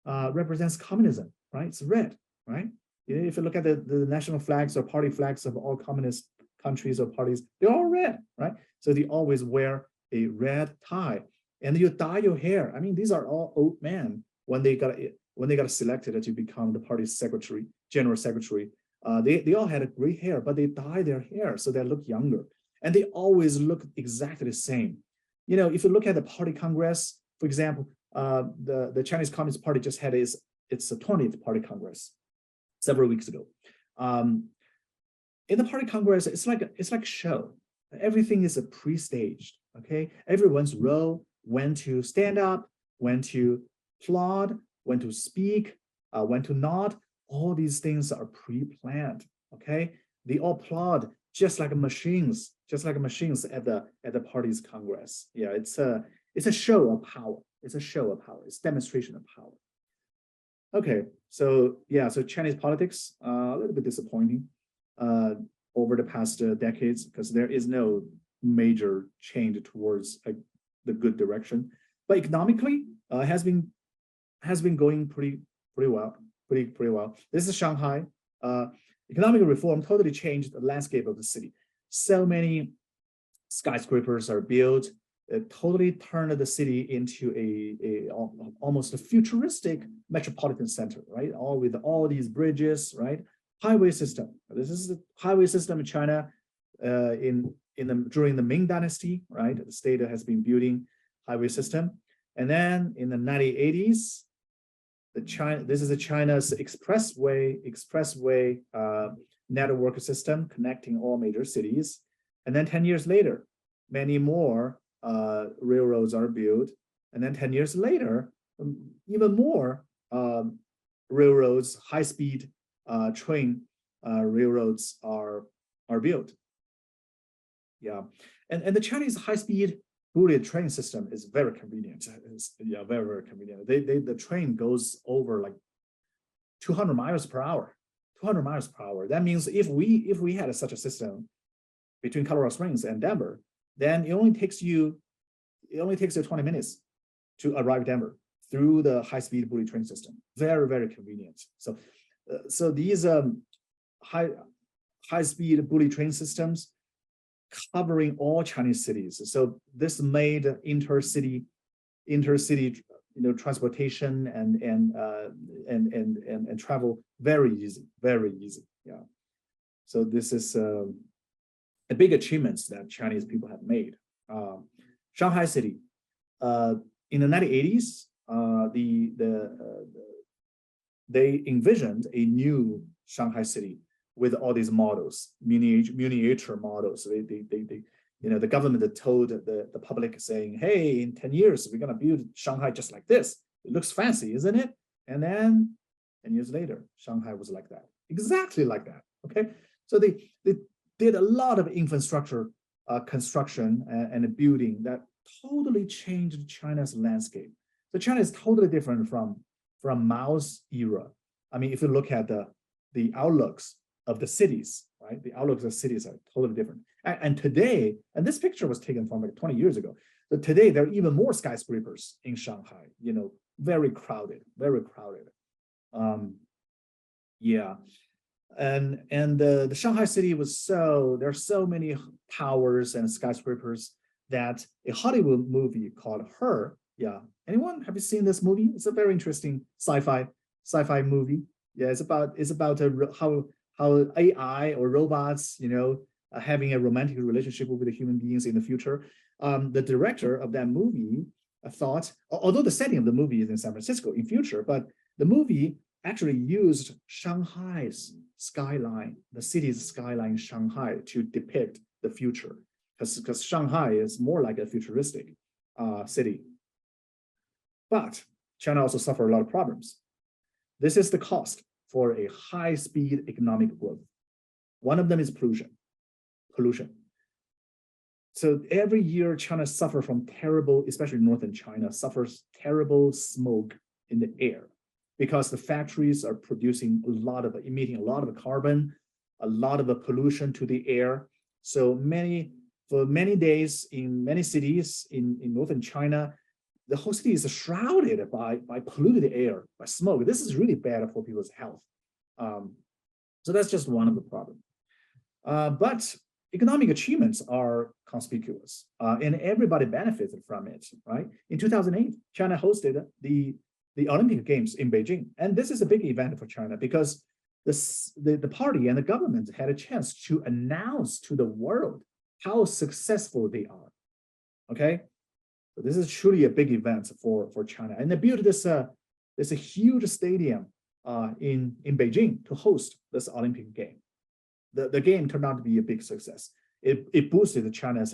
communism, right? It's red, right? If you look at the national flags or party flags of all communist countries or parties, they're all red, right? So they always wear a red tie, and you dye your hair. I mean, these are all old men when they got selected to become the party's secretary, general secretary. They all had a gray hair, but they dye their hair so they look younger, and they always look exactly the same. If you look at the party congress, for example, the Chinese Communist Party just had its 20th party congress several weeks ago. In the party congress, it's like a show. Everything is pre-staged. Okay, everyone's role, when to stand up, when to applaud, when to speak, when to nod. All these things are pre-planned. Okay, they all applaud just like machines at the party's congress. Yeah, it's a show of power. It's a show of power. It's demonstration of power. Okay, so yeah, so Chinese politics a little bit disappointing over the past decades, because there is no major change towards the good direction. But economically, has been going pretty well. Pretty well. This is Shanghai. Economic reform totally changed the landscape of the city. So many skyscrapers are built. It totally turned the city into almost a futuristic metropolitan center, right? All with all these bridges, right? Highway system. This is the highway system in China during the Ming Dynasty, right? The state has been building highway system, and then in the 1980s, this is China's expressway network system connecting all major cities, and then 10 years later, many more railroads are built, and then 10 years later, even more railroads, high-speed train railroads are built. Yeah, and the Chinese high-speed bullet train system is very convenient. Yeah, very, very convenient. The train goes over like 200 miles per hour. 200 miles per hour. That means if we had such a system between Colorado Springs and Denver, then it only takes you 20 minutes to arrive Denver through the high-speed bullet train system. Very, very convenient. So these high-speed bullet train systems covering all Chinese cities. So this made intercity transportation and travel very easy. Yeah. So this is a big achievements that Chinese people have made. Shanghai city, in the 1980s, they envisioned a new Shanghai city with all these models, miniature models. the government that told the public saying, hey, in 10 years, we're going to build Shanghai just like this. It looks fancy, isn't it? And then 10 years later, Shanghai was like that, exactly like that. Okay. So they did a lot of infrastructure construction and building that totally changed China's landscape. So China is totally different from Mao's era. I mean, if you look at the outlooks of the cities, right? The outlooks of cities are totally different. And today, and this picture was taken from like 20 years ago, but today there are even more skyscrapers in Shanghai, very crowded, very crowded. Yeah. And the Shanghai city was there are so many towers and skyscrapers that a Hollywood movie called Her. Yeah. Anyone, have you seen this movie? It's a very interesting sci-fi movie. Yeah, it's about how AI or robots, having a romantic relationship with the human beings in the future. The director of that movie thought, although the setting of the movie is in San Francisco in future, but the movie actually used Shanghai's skyline, the city's skyline in Shanghai, to depict the future, because Shanghai is more like a futuristic city. But China also suffered a lot of problems. This is the cost for a high-speed economic growth. One of them is pollution. So every year, China suffers from terrible, especially northern China, suffers terrible smoke in the air because the factories are emitting a lot of carbon, a lot of pollution to the air. So for many days in many cities in northern China, the whole city is shrouded by polluted air, by smoke. This is really bad for people's health. So that's just one of the problems. But economic achievements are conspicuous, and everybody benefited from it, right? In 2008, China hosted the Olympic Games in Beijing. And this is a big event for China because the party and the government had a chance to announce to the world how successful they are, okay? So this is truly a big event for China. And they built this a huge stadium in Beijing to host this Olympic game. The game turned out to be a big success. It boosted China's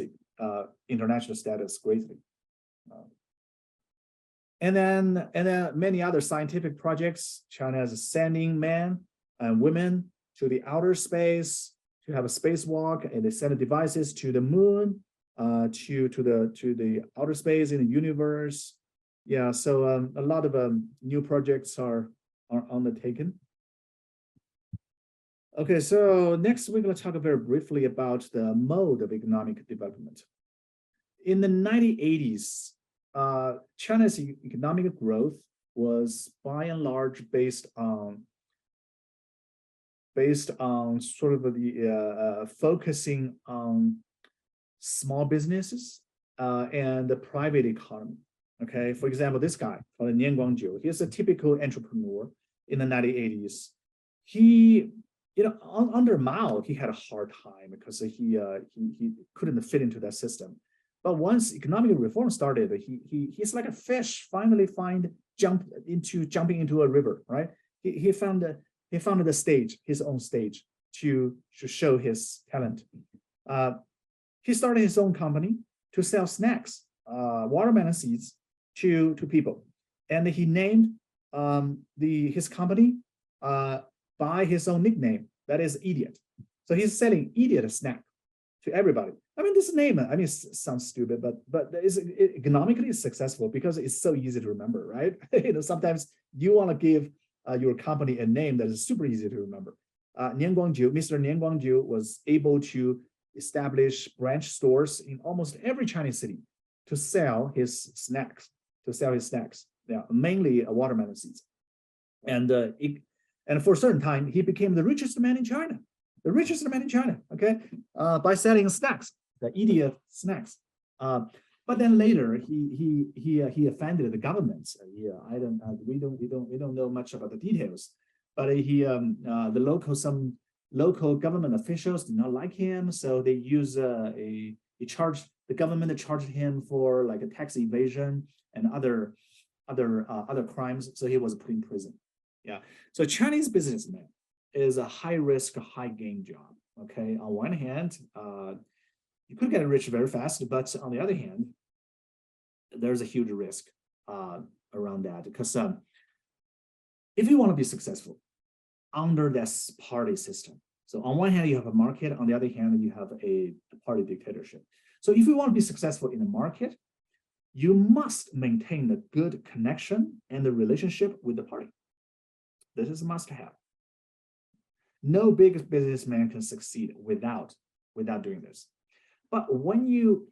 international status greatly. And then many other scientific projects. China is sending men and women to the outer space to have a spacewalk, and they send devices to the moon, to the outer space in the universe. Yeah, so a lot of new projects are undertaken. Okay, so next we're going to talk very briefly about the mode of economic development. In the 1980s, China's economic growth was by and large based on sort of the focusing on small businesses and the private economy. Okay, for example, this guy called Nian Guangjiu, he's a typical entrepreneur in the 1980s. He, under Mao, he had a hard time because he couldn't fit into that system. But once economic reform started, he's like a fish finally jumping into a river, right? He found the stage, his own stage, to show his talent. He started his own company to sell snacks, watermelon seeds to people, and he named his company by his own nickname, that is Idiot. So he's selling Idiot snack to everybody. I mean, this name, it sounds stupid, but it economically successful because it's so easy to remember, right? Sometimes you want to give your company a name that is super easy to remember. Mr. Nian Guangjiu was able to establish branch stores in almost every Chinese city to sell his snacks. Yeah, mainly watermelon seeds. And for a certain time, he became the richest man in China. Okay, by selling snacks, the Idiot snacks. But then later he offended the government. We don't know much about the details. But some local government officials did not like him, so they use the government charged him for like a tax evasion and other crimes. So he was put in prison. Yeah. So Chinese businessman is a high risk, high gain job. Okay. On one hand, You could get rich very fast, but on the other hand, there's a huge risk around that because if you want to be successful under this party system, so on one hand you have a market, on the other hand you have a party dictatorship. So if you want to be successful in the market, you must maintain the good connection and the relationship with the party. This is a must-have. No big businessman can succeed without doing this. But when you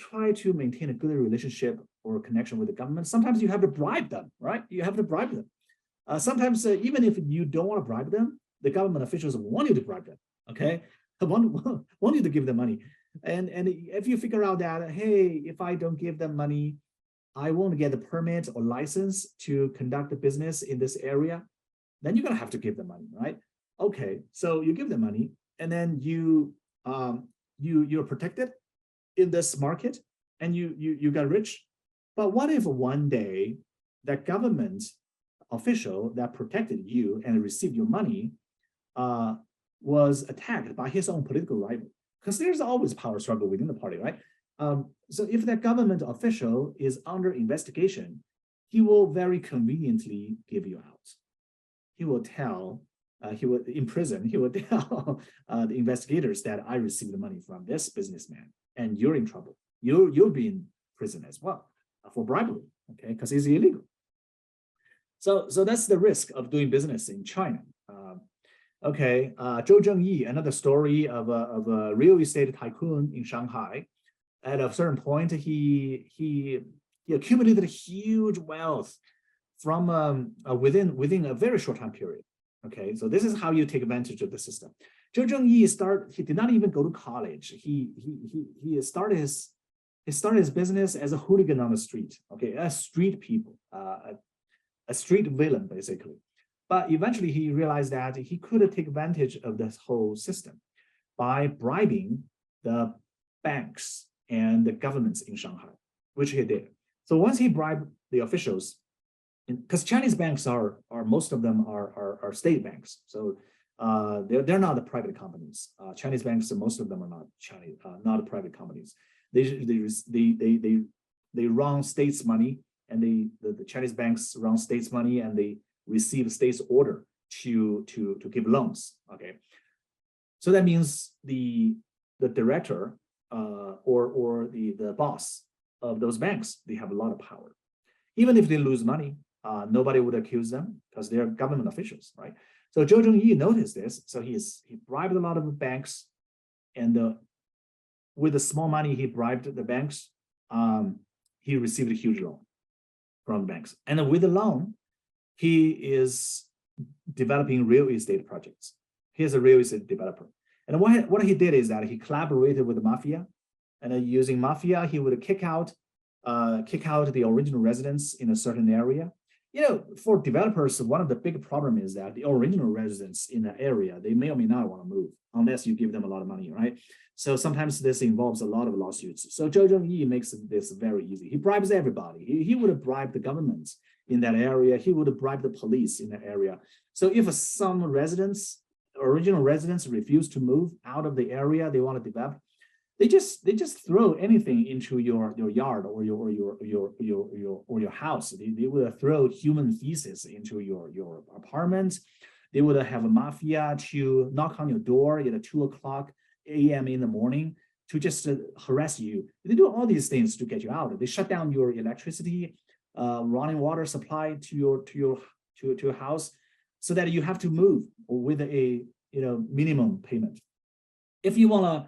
try to maintain a good relationship or connection with the government, sometimes you have to bribe them, right? You have to bribe them. Sometimes even if you don't want to bribe them, the government officials want you to bribe them. Okay, want you to give them money. And if you figure out that, hey, if I don't give them money, I won't get the permit or license to conduct the business in this area, then you're gonna have to give them money, right? Okay, so you give them money, and then you're protected in this market, and you got rich. But what if one day that government official that protected you and received your money was attacked by his own political rival? Because there's always power struggle within the party, right? So if that government official is under investigation, he will very conveniently give you out. He will tell, in prison, he will tell the investigators that I received the money from this businessman, and you're in trouble. You'll be in prison as well for bribery, okay? Because it's illegal. So that's the risk of doing business in China. Okay, Zhou Zhengyi, another story of a real estate tycoon in Shanghai. At a certain point, he accumulated huge wealth from within a very short time period. Okay, so this is how you take advantage of the system. Zhou Zhengyi he did not even go to college. He started his business as a hooligan on the street. Okay, a street people, a street villain basically. But eventually he realized that he could take advantage of this whole system by bribing the banks and the governments in Shanghai, which he did. So once he bribed the officials, because Chinese banks are most of them are state banks, so they're not the private companies. Chinese banks, most of them are not Chinese, not private companies. They run states' money, and the Chinese banks run states' money, and they receive state's order to give loans. Okay, so that means the director or the boss of those banks, they have a lot of power. Even if they lose money, nobody would accuse them because they're government officials, right? So Zhou Zhengyi noticed this, so he bribed a lot of banks, and with the small money he bribed the banks, he received a huge loan from banks, and with the loan, he is developing real estate projects. He is a real estate developer. And what he did is that he collaborated with the mafia, and using mafia, he would kick out the original residents in a certain area. You know, for developers, one of the big problem is that the original residents in the area, they may or may not want to move unless you give them a lot of money, right? So sometimes this involves a lot of lawsuits. So Zhou Zhengyi makes this very easy. He bribes everybody. He would have bribed the government in that area. He would have bribed the police in that area. So if some original residents refuse to move out of the area they want to develop, they just throw anything into your yard or your house. They would throw human feces into your apartment. They would have a mafia to knock on your door at 2 a.m. in the morning to just harass you. They do all these things to get you out. They shut down your electricity, running water supply to your house, so that you have to move with a minimum payment. If you wanna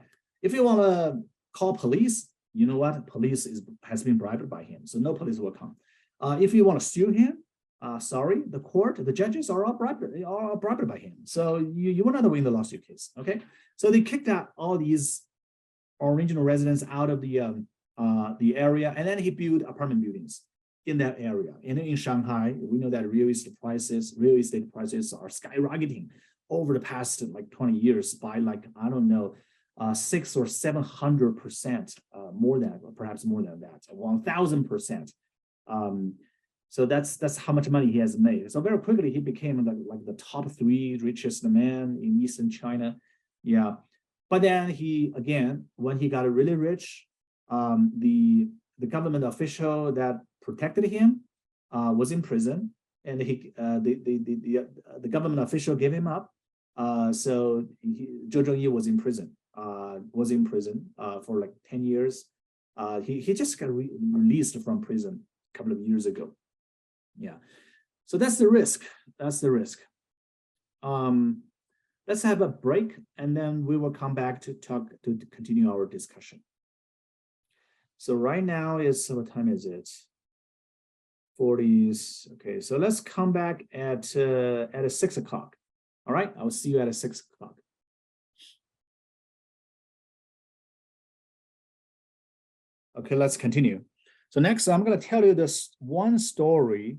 call police, you know what? Police has been bribed by him, so no police will come. If you want to sue him, sorry, the judges are all bribed by him, so you will not win the lawsuit case. Okay, so they kicked out all these original residents out of the area, and then he built apartment buildings in that area. And in Shanghai, we know that real estate prices are skyrocketing over the past 20 years by I don't know, 600% or 700% more than, perhaps more than that, 1,000%. So that's how much money he has made. So very quickly he became like the top 3 richest man in Eastern China. Yeah. But then he, again, when he got really rich, the government official that protected him was in prison, and the government official gave him up. So Zhou Zhengyi was in prison. For like 10 years. He just got released from prison a couple of years ago. Yeah, so that's the risk. That's the risk. Let's have a break, and then we will come back to continue our discussion. So right now is, what time is it? 40s. Okay, so let's come back at 6 o'clock. All right, I'll see you at 6 o'clock. Okay, let's continue. So next, I'm going to tell you this one story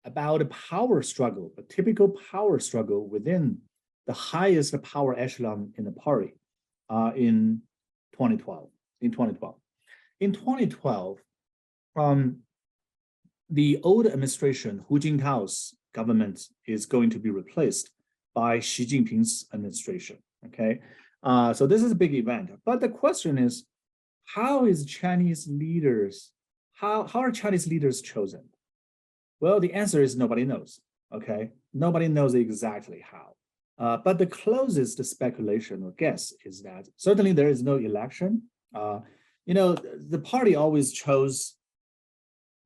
about a power struggle, a typical power struggle within the highest power echelon in the party in 2012. In 2012, the old administration, Hu Jintao's government, is going to be replaced by Xi Jinping's administration. Okay, so this is a big event. But the question is, how are Chinese leaders chosen? Well, the answer is nobody knows. Okay, nobody knows exactly how. But the closest speculation or guess is that certainly there is no election. The party always chose.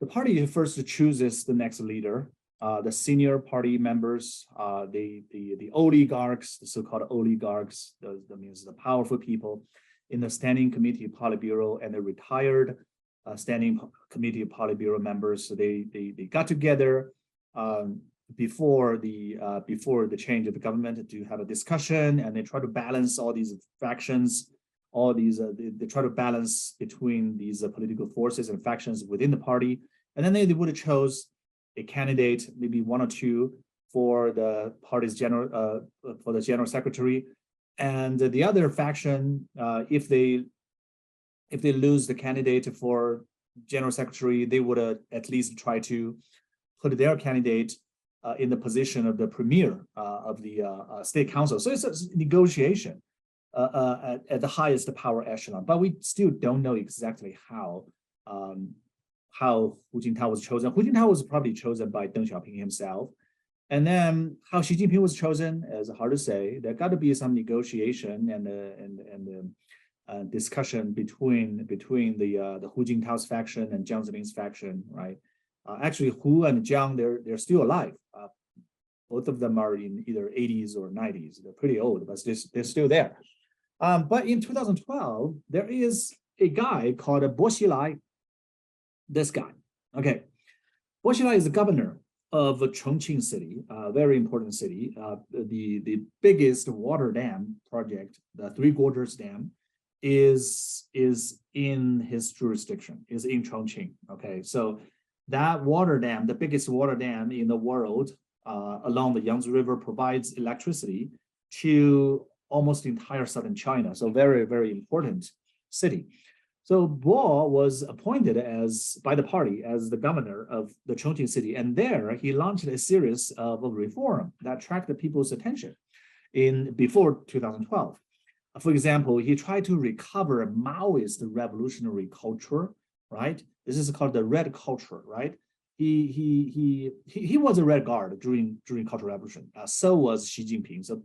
The party first chooses the next leader. The senior party members, the oligarchs, the so-called oligarchs, that means the powerful people in the Standing Committee of Politburo and the retired Standing Committee of Politburo members. So they got together before the change of the government to have a discussion, and they try to balance all these factions, all these they try to balance between these political forces and factions within the party, and then they would have chose a candidate, maybe one or two, for the party's general secretary. And the other faction, if they lose the candidate for general secretary, they would at least try to put their candidate in the position of the premier of the state council. So it's a negotiation at the highest power echelon. But we still don't know exactly how Hu Jintao was chosen. Hu Jintao was probably chosen by Deng Xiaoping himself. And then how Xi Jinping was chosen is hard to say. There got to be some negotiation and discussion between the Hu Jintao's faction and Jiang Zemin's faction, right? Actually, Hu and Jiang, they're still alive. Both of them are in either 80s or 90s. They're pretty old, but they're still there. But in 2012, there is a guy called Bo Xilai. This guy, okay. Bo Xilai is the governor of Chongqing city, a very important city. The biggest water dam project, the Three Gorges Dam, is in his jurisdiction, is in Chongqing. Okay, so that water dam, the biggest water dam in the world along the Yangtze River, provides electricity to almost the entire southern China. So very, very important city. So Bo was appointed by the party as the governor of the Chongqing city, and there he launched a series of reform that attracted people's attention before 2012. For example, he tried to recover Maoist revolutionary culture, right? This is called the Red Culture, right? He was a Red Guard during Cultural Revolution. So was Xi Jinping. So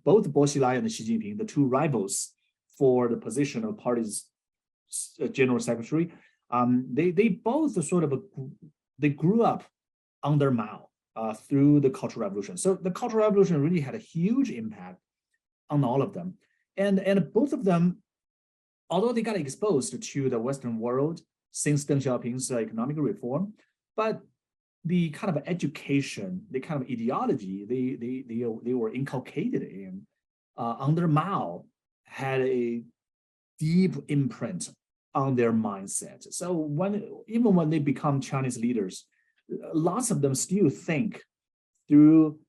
both Bo Xilai and Xi Jinping, the two rivals for the position of party's general secretary, they both sort of they grew up under Mao through the Cultural Revolution. So the Cultural Revolution really had a huge impact on all of them, and both of them, although they got exposed to the Western world since Deng Xiaoping's economic reform, but the kind of education, the kind of ideology they were inculcated in under Mao had a deep imprint on their mindset. So even when they become Chinese leaders, lots of them still think through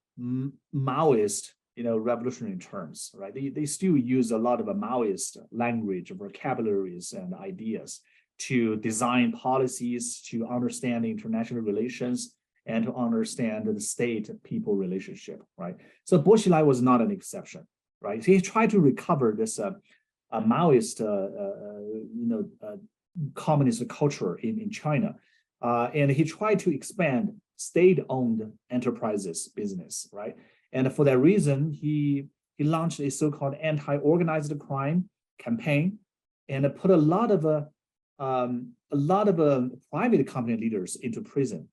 Maoist, revolutionary terms, right? They still use a lot of a Maoist language, vocabularies, and ideas to design policies, to understand international relations, and to understand the state-people relationship, right? So Bo Xilai was not an exception. right? So he tried to recover this Maoist, communist culture in China, and he tried to expand state-owned enterprises business, right? And for that reason, he launched a so-called anti-organized crime campaign, and put a lot of private company leaders into prison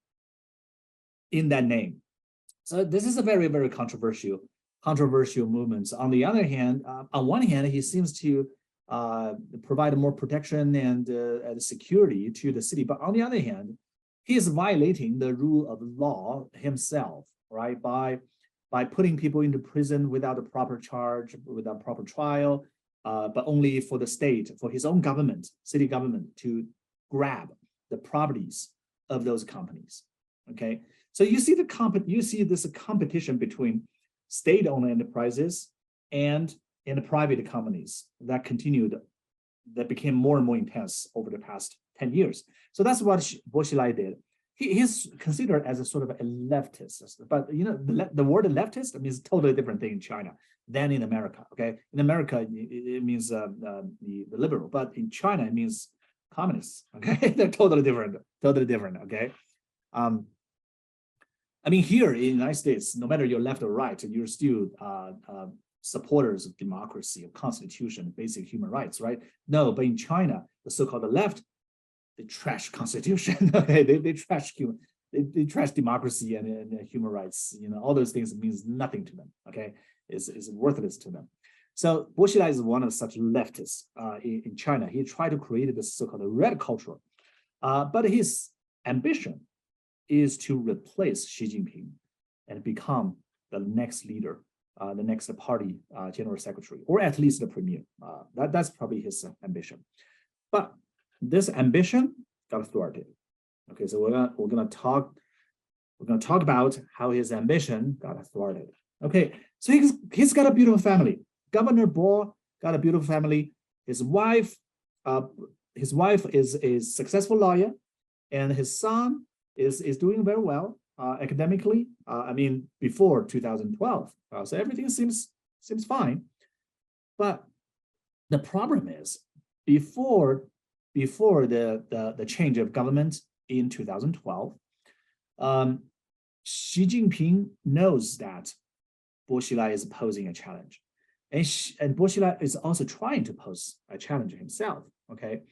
in that name. So this is a very, very controversial movement. On the other hand, on one hand, he seems to provide more protection and security to the city, but on the other hand, he is violating the rule of law himself, right? By putting people into prison without a proper charge, without proper trial, but only for the state, for his own government, city government, to grab the properties of those companies. Okay, so you see this competition between state-owned enterprises and the private companies that became more and more intense over the past 10 years. So that's what Bo Xilai did. He's considered as a sort of a leftist, but the word leftist means totally different thing in China than in America. Okay, in America it means the liberal, but in China it means communists. Okay, they're totally different. Okay, I mean, here in the United States, no matter you're left or right, you're still supporters of democracy, of constitution, basic human rights, right? No, but in China, the so-called left, they trash constitution. Okay, they trash they trash democracy and human rights. All those things means nothing to them. Okay, is worthless to them. So Bo Xilai is one of such leftists in China. He tried to create this so-called red culture, but his ambition is to replace Xi Jinping and become the next leader, the next party general secretary, or at least the premier. That's probably his ambition. But this ambition got thwarted. Okay, so we're gonna talk about how his ambition got thwarted. Okay, so he's got a beautiful family. Governor Bo got a beautiful family. His wife is a successful lawyer, and his son is doing very well academically. I mean, before 2012, so everything seems fine. But the problem is, before the change of government in 2012, Xi Jinping knows that Bo Xilai is posing a challenge, and Bo Xilai is also trying to pose a challenge himself. Okay,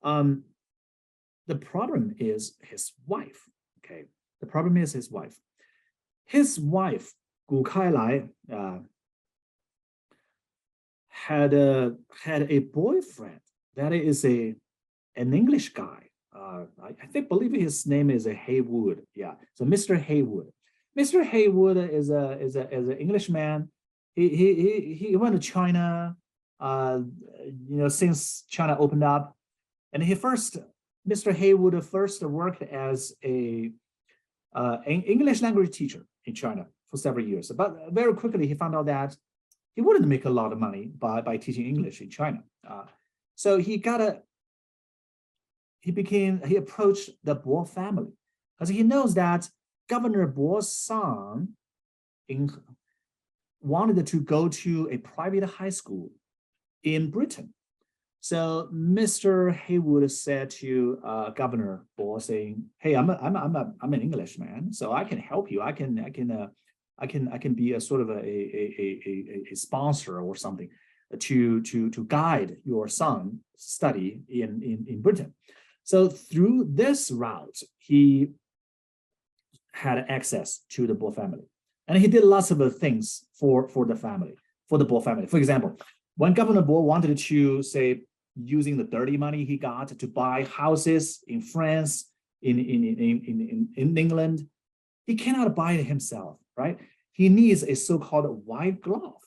the problem is his wife. Okay, the problem is his wife. His wife, Gu Kailai, had a boyfriend that is an English guy. I believe his name is Haywood. Yeah, so Mr. Haywood. Mr. Haywood is an Englishman. He went to China, since China opened up, and Mr. Haywood first worked as an English language teacher in China for several years. But very quickly, he found out that he wouldn't make a lot of money by teaching English in China. So he approached the Bo family because he knows that Governor Bo's son wanted to go to a private high school in Britain. So Mr. Haywood said to Governor Bo, saying, "Hey, I'm an Englishman, so I can help you. I can be a sort of a sponsor or something to guide your son study in Britain." So through this route, he had access to the Bo family, and he did lots of things for the Bo family. For example, when Governor Bo wanted to, say, using the dirty money he got to buy houses in France, in England, he cannot buy it himself, right? He needs a so-called white glove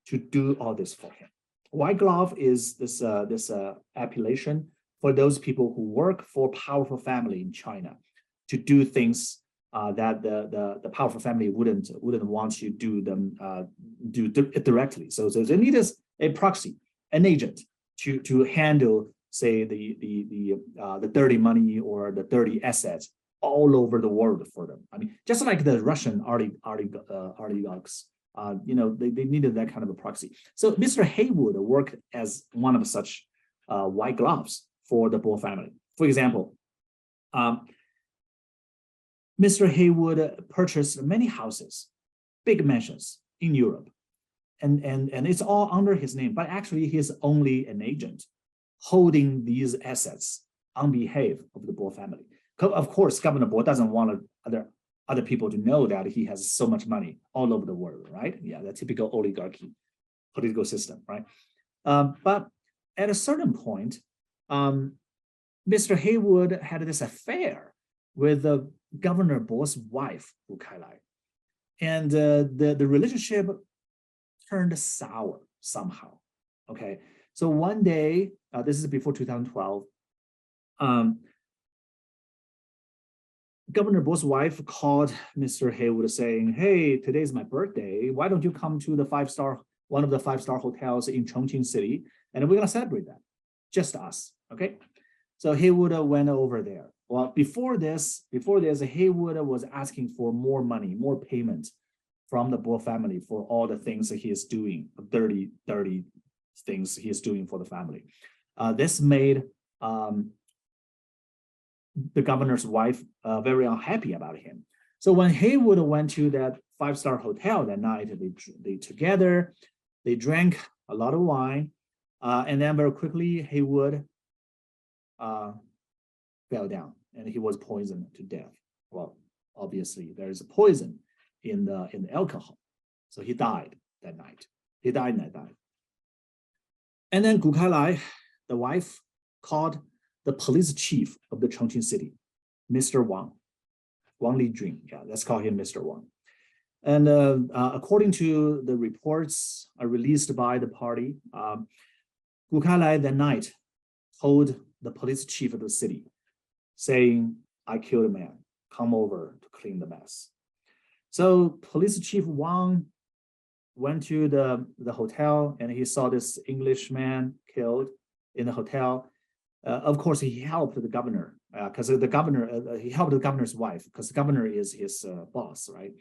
to do all this for him. White glove is this appellation for those people who work for powerful family in China to do things that the powerful family wouldn't want to do directly. So they need a proxy, an agent to handle, say, the dirty money or the dirty assets all over the world for them. I mean, just like the Russian oligarchs They needed that kind of a proxy. So Mr. Haywood worked as one of such white gloves for the Bo family. For example, Mr. Haywood purchased many houses, big mansions in Europe, and it's all under his name, but actually he's only an agent holding these assets on behalf of the Bo family. Of course, Governor Bo doesn't want other people to know that he has so much money all over the world, right? Yeah, the typical oligarchy political system, right? But at a certain point, Mr. Haywood had this affair with Governor Bo's wife, Gu Kailai, and the relationship turned sour somehow. Okay, so one day, this is before 2012. Governor Bo's wife called Mr. Haywood saying, "Hey, today's my birthday. Why don't you come to one of the five-star hotels in Chongqing City, and we're gonna celebrate that, just us." Okay, so Haywood went over there. Well, before this, Haywood was asking for more money, more payment from the Bo family for all the things that he is doing, dirty things he is doing for the family. This made the governor's wife very unhappy about him. So when Haywood went to that five-star hotel that night, they together, they drank a lot of wine, and then very quickly Haywood fell down and he was poisoned to death. Well, obviously there is a poison in the alcohol, so he died that night. He died that night. And then Gu Kailai, the wife, called the police chief of the Chongqing city, Mr. Wang Lijun. Yeah, let's call him Mr. Wang. And according to the reports released by the party, Gu Kailai that night told the police chief of the city, saying, "I killed a man, come over to clean the mess." So police chief Wang went to the hotel and he saw this Englishman killed in the hotel. Of course, he helped the governor because he helped the governor's wife because the governor is his boss, right?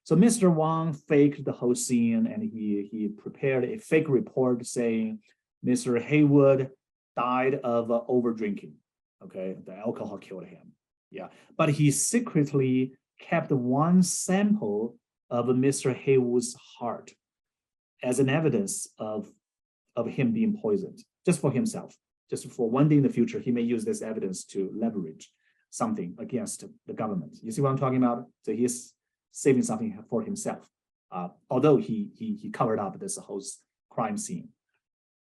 So Mr. Wang faked the whole scene and he prepared a fake report saying Mr. Haywood died of over drinking. Okay, the alcohol killed him. Yeah, but he secretly kept one sample of Mr. Haywood's heart as an evidence of him being poisoned, just for himself. Just for one day in the future, he may use this evidence to leverage something against the government. You see what I'm talking about? So he's saving something for himself, although he covered up this whole crime scene.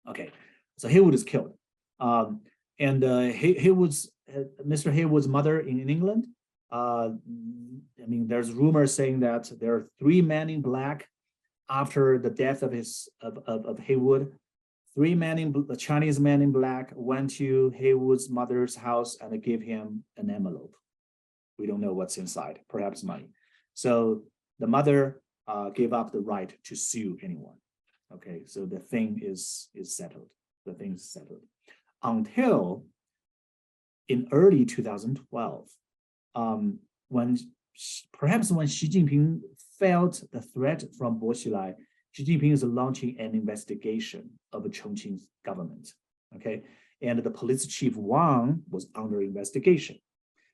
Okay, so Haywood is killed. And Mr. Haywood's mother in England, I mean, there's rumors saying that there are 3 men in black after the death of Haywood. 3 Chinese men in black went to Haywood's mother's house and gave him an envelope. We don't know what's inside, perhaps money. So the mother gave up the right to sue anyone. Okay, so the thing is settled. The thing is settled until in early 2012, when Xi Jinping felt the threat from Bo Xilai, Xi Jinping is launching an investigation of the Chongqing government, okay? And the police chief Wang was under investigation.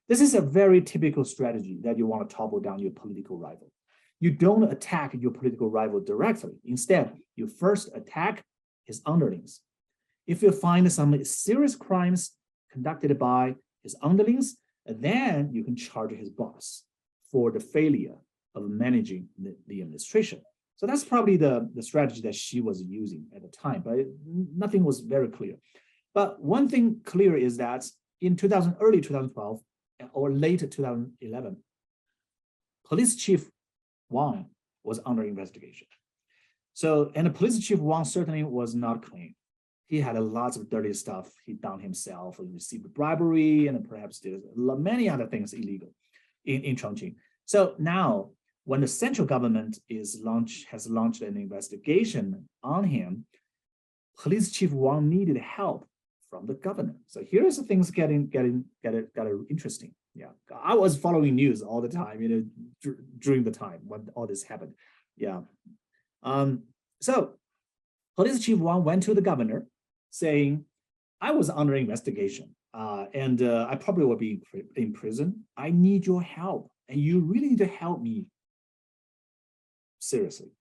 This is a very typical strategy that you want to topple down your political rival. You don't attack your political rival directly. Instead, you first attack his underlings. If you find some serious crimes conducted by his underlings, then you can charge his boss for the failure of managing the administration. So that's probably the strategy that she was using at the time, but nothing was very clear. But one thing clear is that in early 2012 or late 2011, police chief Wang was under investigation. So, and the police chief Wang certainly was not clean. He had lots of dirty stuff he done himself, he received bribery, and perhaps did many other things illegal in Chongqing. So now, when the central government has launched an investigation on him, police chief Wang needed help from the governor. So here's the things getting interesting. Yeah, I was following news all the time, during the time when all this happened. Yeah, So Police Chief Wang went to the governor saying, I was under investigation and I probably will be in prison. I need your help and you really need to help me seriously.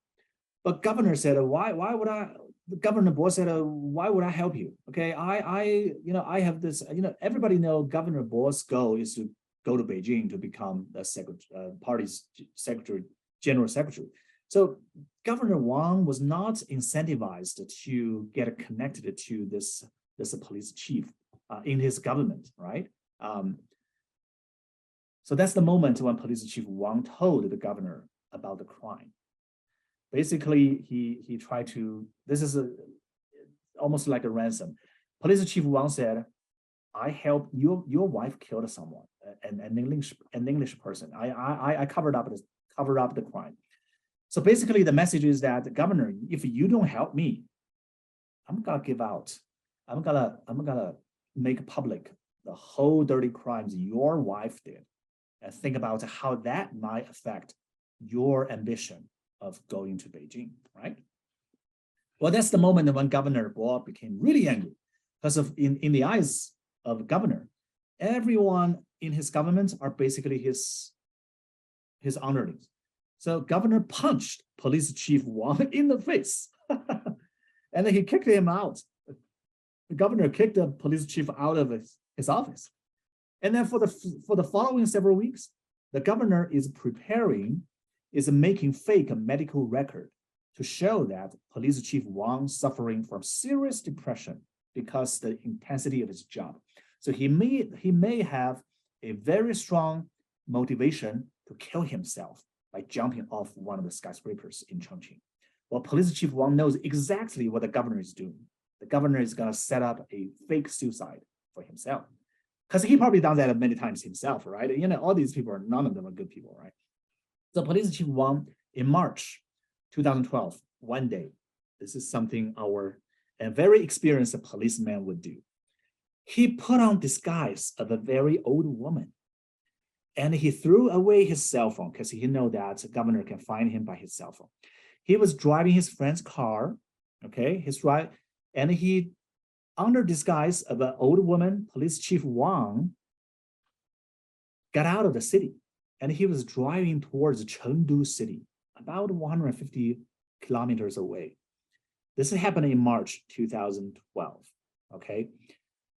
But governor said, why would I? The governor boss said, why would I help you? Okay, I have this, everybody know Governor Bo's goal is to go to Beijing to become the party's secretary, general secretary. So Governor Wang was not incentivized to get connected to this police chief in his government, right? So that's the moment when Police Chief Wang told the governor about the crime. Basically, he tried to, this is almost like a ransom. Police Chief Wang said, I helped your wife killed someone, an English person. I covered up the crime. So basically the message is that, governor, if you don't help me, I'm gonna give out. I'm gonna make public the whole dirty crimes your wife did and think about how that might affect your ambition of going to Beijing, right? Well, that's the moment when Governor Bo became really angry because in the eyes of the governor, everyone in his government are basically his underlings. So governor punched Police Chief Wang in the face and then he kicked him out. The governor kicked the police chief out of his office. And then for the following several weeks, the governor is making fake medical record to show that Police Chief Wang suffering from serious depression because the intensity of his job. So he may have a very strong motivation to kill himself by jumping off one of the skyscrapers in Chongqing. Well, Police Chief Wang knows exactly what the governor is doing. The governor is going to set up a fake suicide for himself because he probably done that many times himself, right? All these people none of them are good people, right? So Police Chief Wang in March 2012, one day, this is something a very experienced policeman would do. He put on disguise of a very old woman and he threw away his cell phone because he knew that the governor can find him by his cell phone. He was driving his friend's car, okay, and he, under disguise of an old woman, Police Chief Wang got out of the city and he was driving towards Chengdu city, about 150 kilometers away. This happened in March 2012, okay?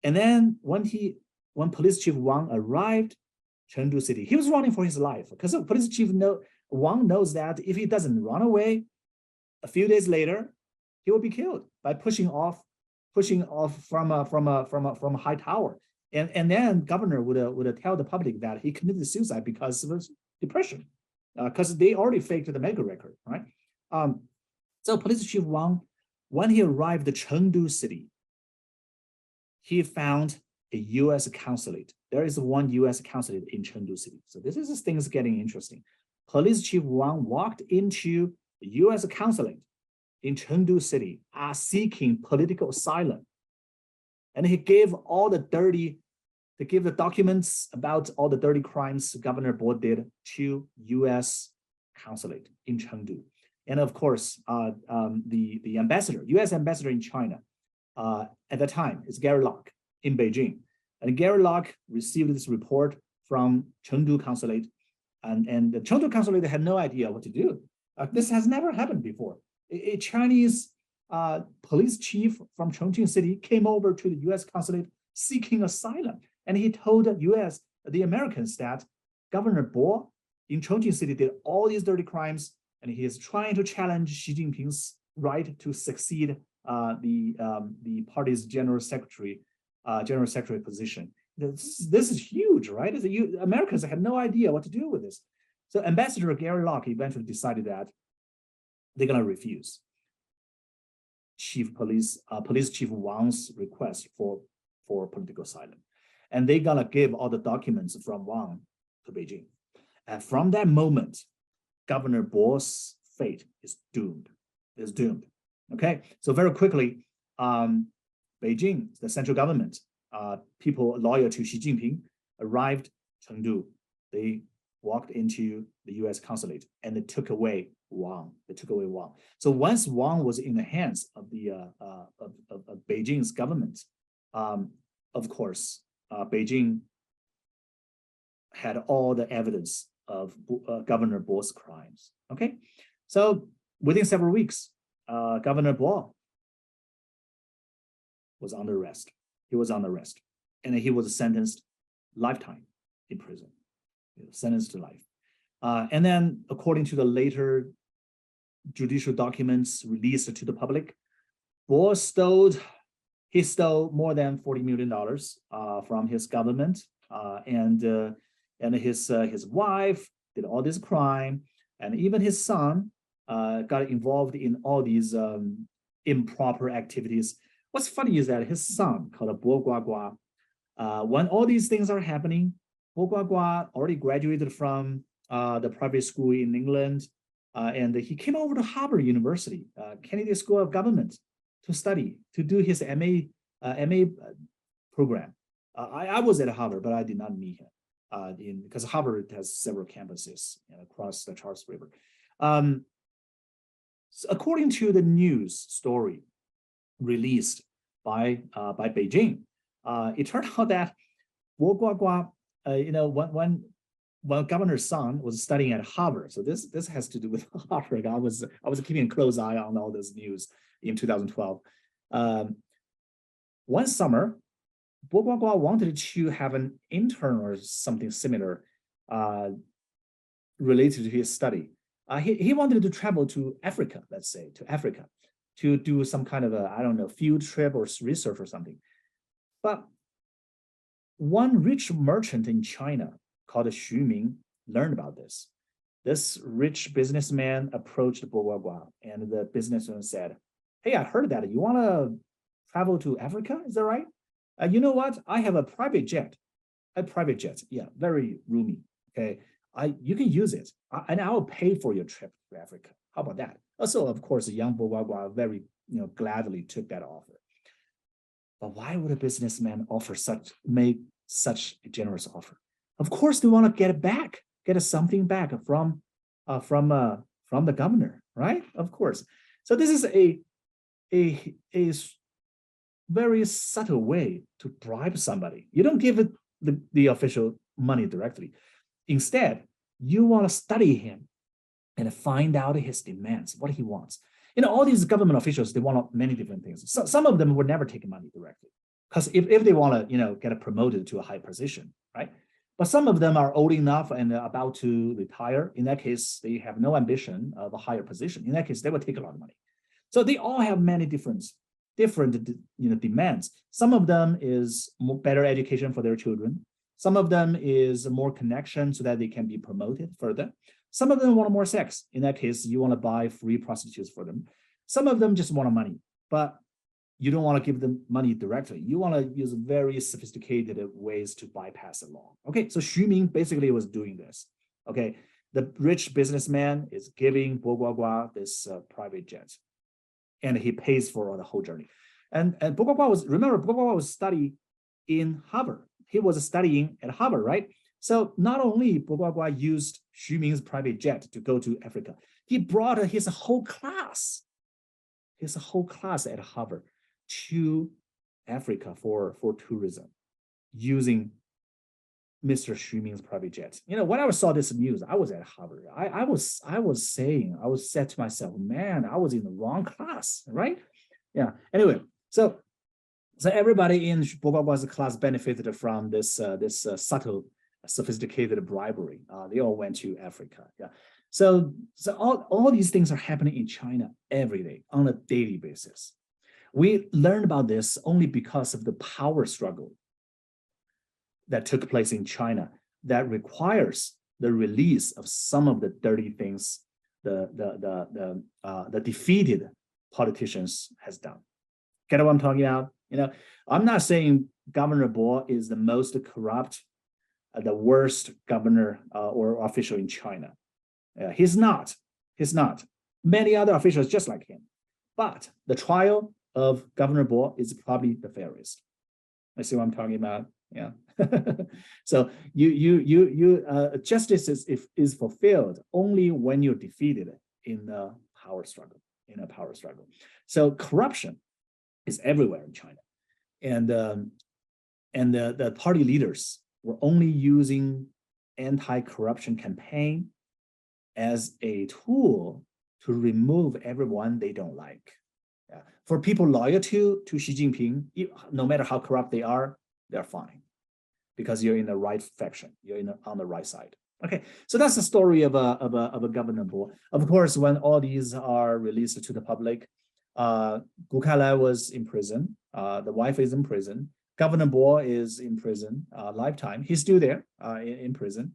And then when Police Chief Wang arrived Chengdu city, he was running for his life because Police Chief Wang knows that if he doesn't run away, a few days later, he will be killed by pushing off from a high tower. And then governor would tell the public that he committed suicide because of depression, because they already faked the medical record, right? So Police Chief Wang, when he arrived at Chengdu city, he found a U.S. consulate. There is one U.S. consulate in Chengdu city. So this is things getting interesting. Police Chief Wang walked into the U.S. consulate in Chengdu city, seeking political asylum. And he gave the documents about all the dirty crimes Governor Bo did to U.S. consulate in Chengdu. And of course, the ambassador, U.S. ambassador in China, at the time is Gary Locke in Beijing. And Gary Locke received this report from Chengdu consulate, and the Chengdu consulate had no idea what to do. This has never happened before. A Chinese police chief from Chongqing city came over to the U.S. consulate seeking asylum. And he told the Americans that Governor Bo in Chongqing city did all these dirty crimes, and he is trying to challenge Xi Jinping's right to succeed the party's general secretary position. This is huge, right? Americans had no idea what to do with this. So Ambassador Gary Locke eventually decided that they're going to refuse Police Chief Wang's request for political asylum. And they're going to give all the documents from Wang to Beijing. And from that moment, Governor Bo's fate is doomed. Okay, so very quickly, Beijing, the central government, people loyal to Xi Jinping, arrived Chengdu. They walked into the U.S. consulate and they took away Wang. They took away Wang. So once Wang was in the hands of the of Beijing's government, of course, Beijing had all the evidence of Governor Bo's crimes. Okay, so within several weeks, Governor Bo was under arrest. He was under arrest, and he was sentenced lifetime in prison, sentenced to life. And then, according to the later judicial documents released to the public, Bo stole more than $40 million from his government, and his wife did all this crime, and even his son got involved in all these improper activities. What's funny is that his son, called Bo Guagua, when all these things are happening, Bo Guagua already graduated from the private school in England, and he came over to Harvard University, Kennedy School of Government, to study, to do his MA program. I was at Harvard, but I did not meet him because Harvard has several campuses across the Charles River. So according to the news story released by Beijing, it turned out that Bo Guagua, when Governor's son was studying at Harvard, so this has to do with Harvard. I was keeping a close eye on all this news in 2012. One summer, Bo Guagua wanted to have an intern or something similar related to his study. He wanted to travel to Africa, let's say, to do some kind of a, field trip or research or something. But one rich merchant in China called Xu Ming learned about this. This rich businessman approached Bo Guagua, and the businessman said, "Hey, I heard that. You want to travel to Africa? Is that right? You know what? I have a private jet. Yeah, very roomy. Okay, you can use it, and I will pay for your trip to Africa. How about that?" Also, of course, young Bo Guagua very gladly took that offer. But why would a businessman make such a generous offer? Of course, they want to get it back, get something back from the governor, right? Of course. So this is a very subtle way to bribe somebody. You don't give it the official money directly. Instead, you want to study him and find out his demands, what he wants. All these government officials, they want many different things. So some of them would never take money directly, because if they want to, get promoted to a high position, right? But some of them are old enough and about to retire. In that case, they have no ambition of a higher position. In that case, they will take a lot of money. So they all have many different demands. Some of them is better education for their children. Some of them is more connection so that they can be promoted further. Some of them want more sex. In that case, you want to buy free prostitutes for them. Some of them just want money, but you don't want to give them money directly. You want to use very sophisticated ways to bypass the law. Okay, so Xu Ming basically was doing this. Okay, the rich businessman is giving Bo Guagua this private jet, and he pays for the whole journey. And Bo Guagua was studying in Harvard. He was studying at Harvard, right? So not only Bo Guagua used Xu Ming's private jet to go to Africa, he brought his whole class at Harvard to Africa for tourism using Mr. Xu Ming's private jet. When I saw this news, I was at Harvard. I said to myself, man, I was in the wrong class, right? Yeah. Anyway, so everybody in Bo Guagua's class benefited from this subtle, sophisticated bribery. They all went to Africa. Yeah. So all these things are happening in China every day on a daily basis. We learned about this only because of the power struggle that took place in China that requires the release of some of the dirty things the defeated politicians has done. Get what I'm talking about? I'm not saying Governor Bo is the most corrupt, the worst governor or official in China. He's not. Many other officials just like him. But the trial of Governor Bo is probably the fairest. I see what I'm talking about. Yeah. So justice is fulfilled only when you're defeated in a power struggle. So corruption is everywhere in China, and the party leaders were only using anti-corruption campaign as a tool to remove everyone they don't like. Yeah. For people loyal to Xi Jinping, no matter how corrupt they are, they're fine because you're in the right faction, you're on the right side. Okay, so that's the story of a governor Bo. Of course, when all these are released to the public, Gu Kailai was in prison. The wife is in prison. Governor Bo is in prison, lifetime. He's still there in prison.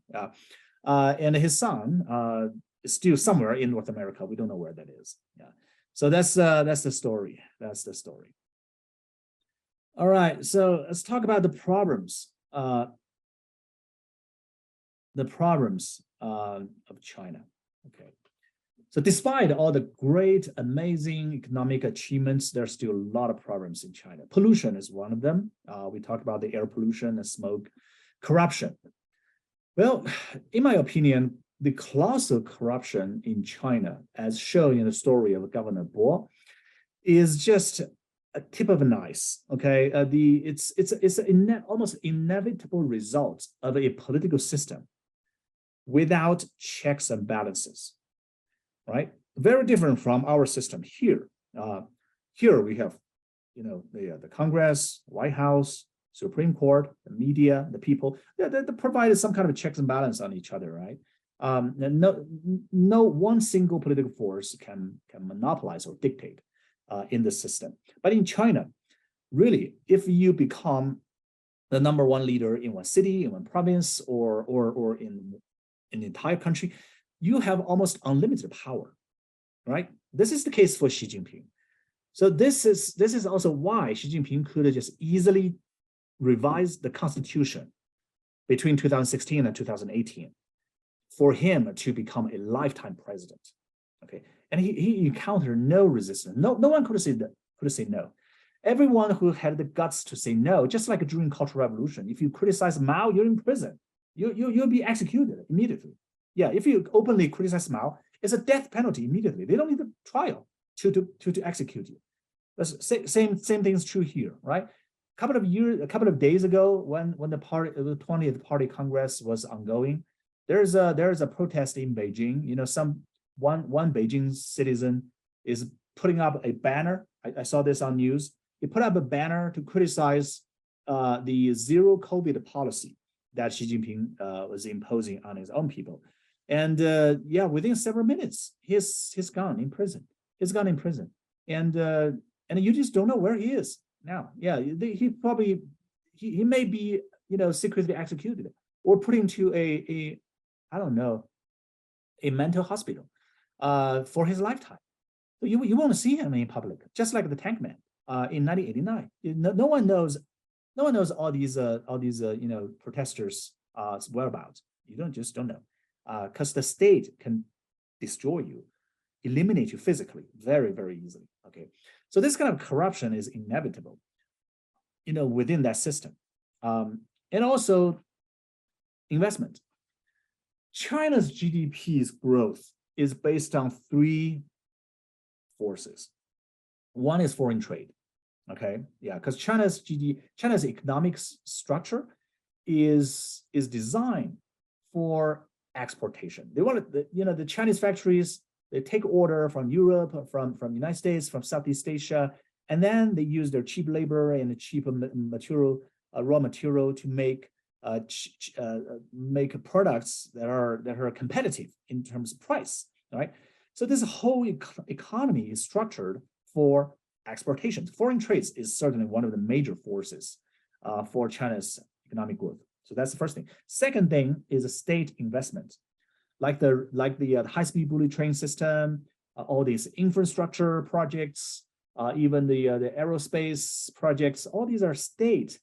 And his son is still somewhere in North America. We don't know where that is. Yeah. So that's the story. That's the story. All right. So let's talk about the problems. Of China. Okay. So despite all the great, amazing economic achievements, there's still a lot of problems in China. Pollution is one of them. We talked about the air pollution and smoke. Corruption. Well, in my opinion, the colossal corruption in China, as shown in the story of Governor Bo, is just a tip of an ice. Okay, it's an almost inevitable result of a political system without checks and balances, right? Very different from our system here. Here we have, the Congress, White House, Supreme Court, the media, the people, that provided some kind of checks and balance on each other, right? No one single political force can monopolize or dictate in the system. But in China, really, if you become the number one leader in one city, in one province, or in the entire country, you have almost unlimited power, right? This is the case for Xi Jinping. So this is also why Xi Jinping could just easily revise the constitution between 2016 and 2018 for him to become a lifetime president. Okay, and he encountered no resistance. No one could say no. Everyone who had the guts to say no, just like during Cultural Revolution, if you criticize Mao, you're in prison. You'll be executed immediately. Yeah, if you openly criticize Mao, it's a death penalty immediately. They don't need a trial to execute you. That's same thing is true here, right? A couple of days ago, when the 20th Party Congress was ongoing, there's a protest in Beijing. One Beijing citizen is putting up a banner. I saw this on news. He put up a banner to criticize the zero COVID policy that Xi Jinping was imposing on his own people. And within several minutes, he's gone in prison. And you just don't know where he is now. Yeah, he may be secretly executed or put into a mental hospital for his lifetime. So you won't see him in public, just like the Tank Man in 1989. No one knows all these protesters' whereabouts. You just don't know, because the state can destroy you, eliminate you physically very, very easily. Okay, so this kind of corruption is inevitable, within that system, and also investment. China's GDP's growth is based on three forces. One is foreign trade. Okay, yeah, because China's economic structure is designed for exportation. They want the Chinese factories, they take order from Europe, from United States, from Southeast Asia, and then they use their cheap labor and the cheap material, raw material to make products that are competitive in terms of price, right? So this whole economy is structured for exportation. Foreign trade is certainly one of the major forces for China's economic growth. So that's the first thing. Second thing is a state investment, like the high-speed bullet train system, all these infrastructure projects, even the aerospace projects. All these are state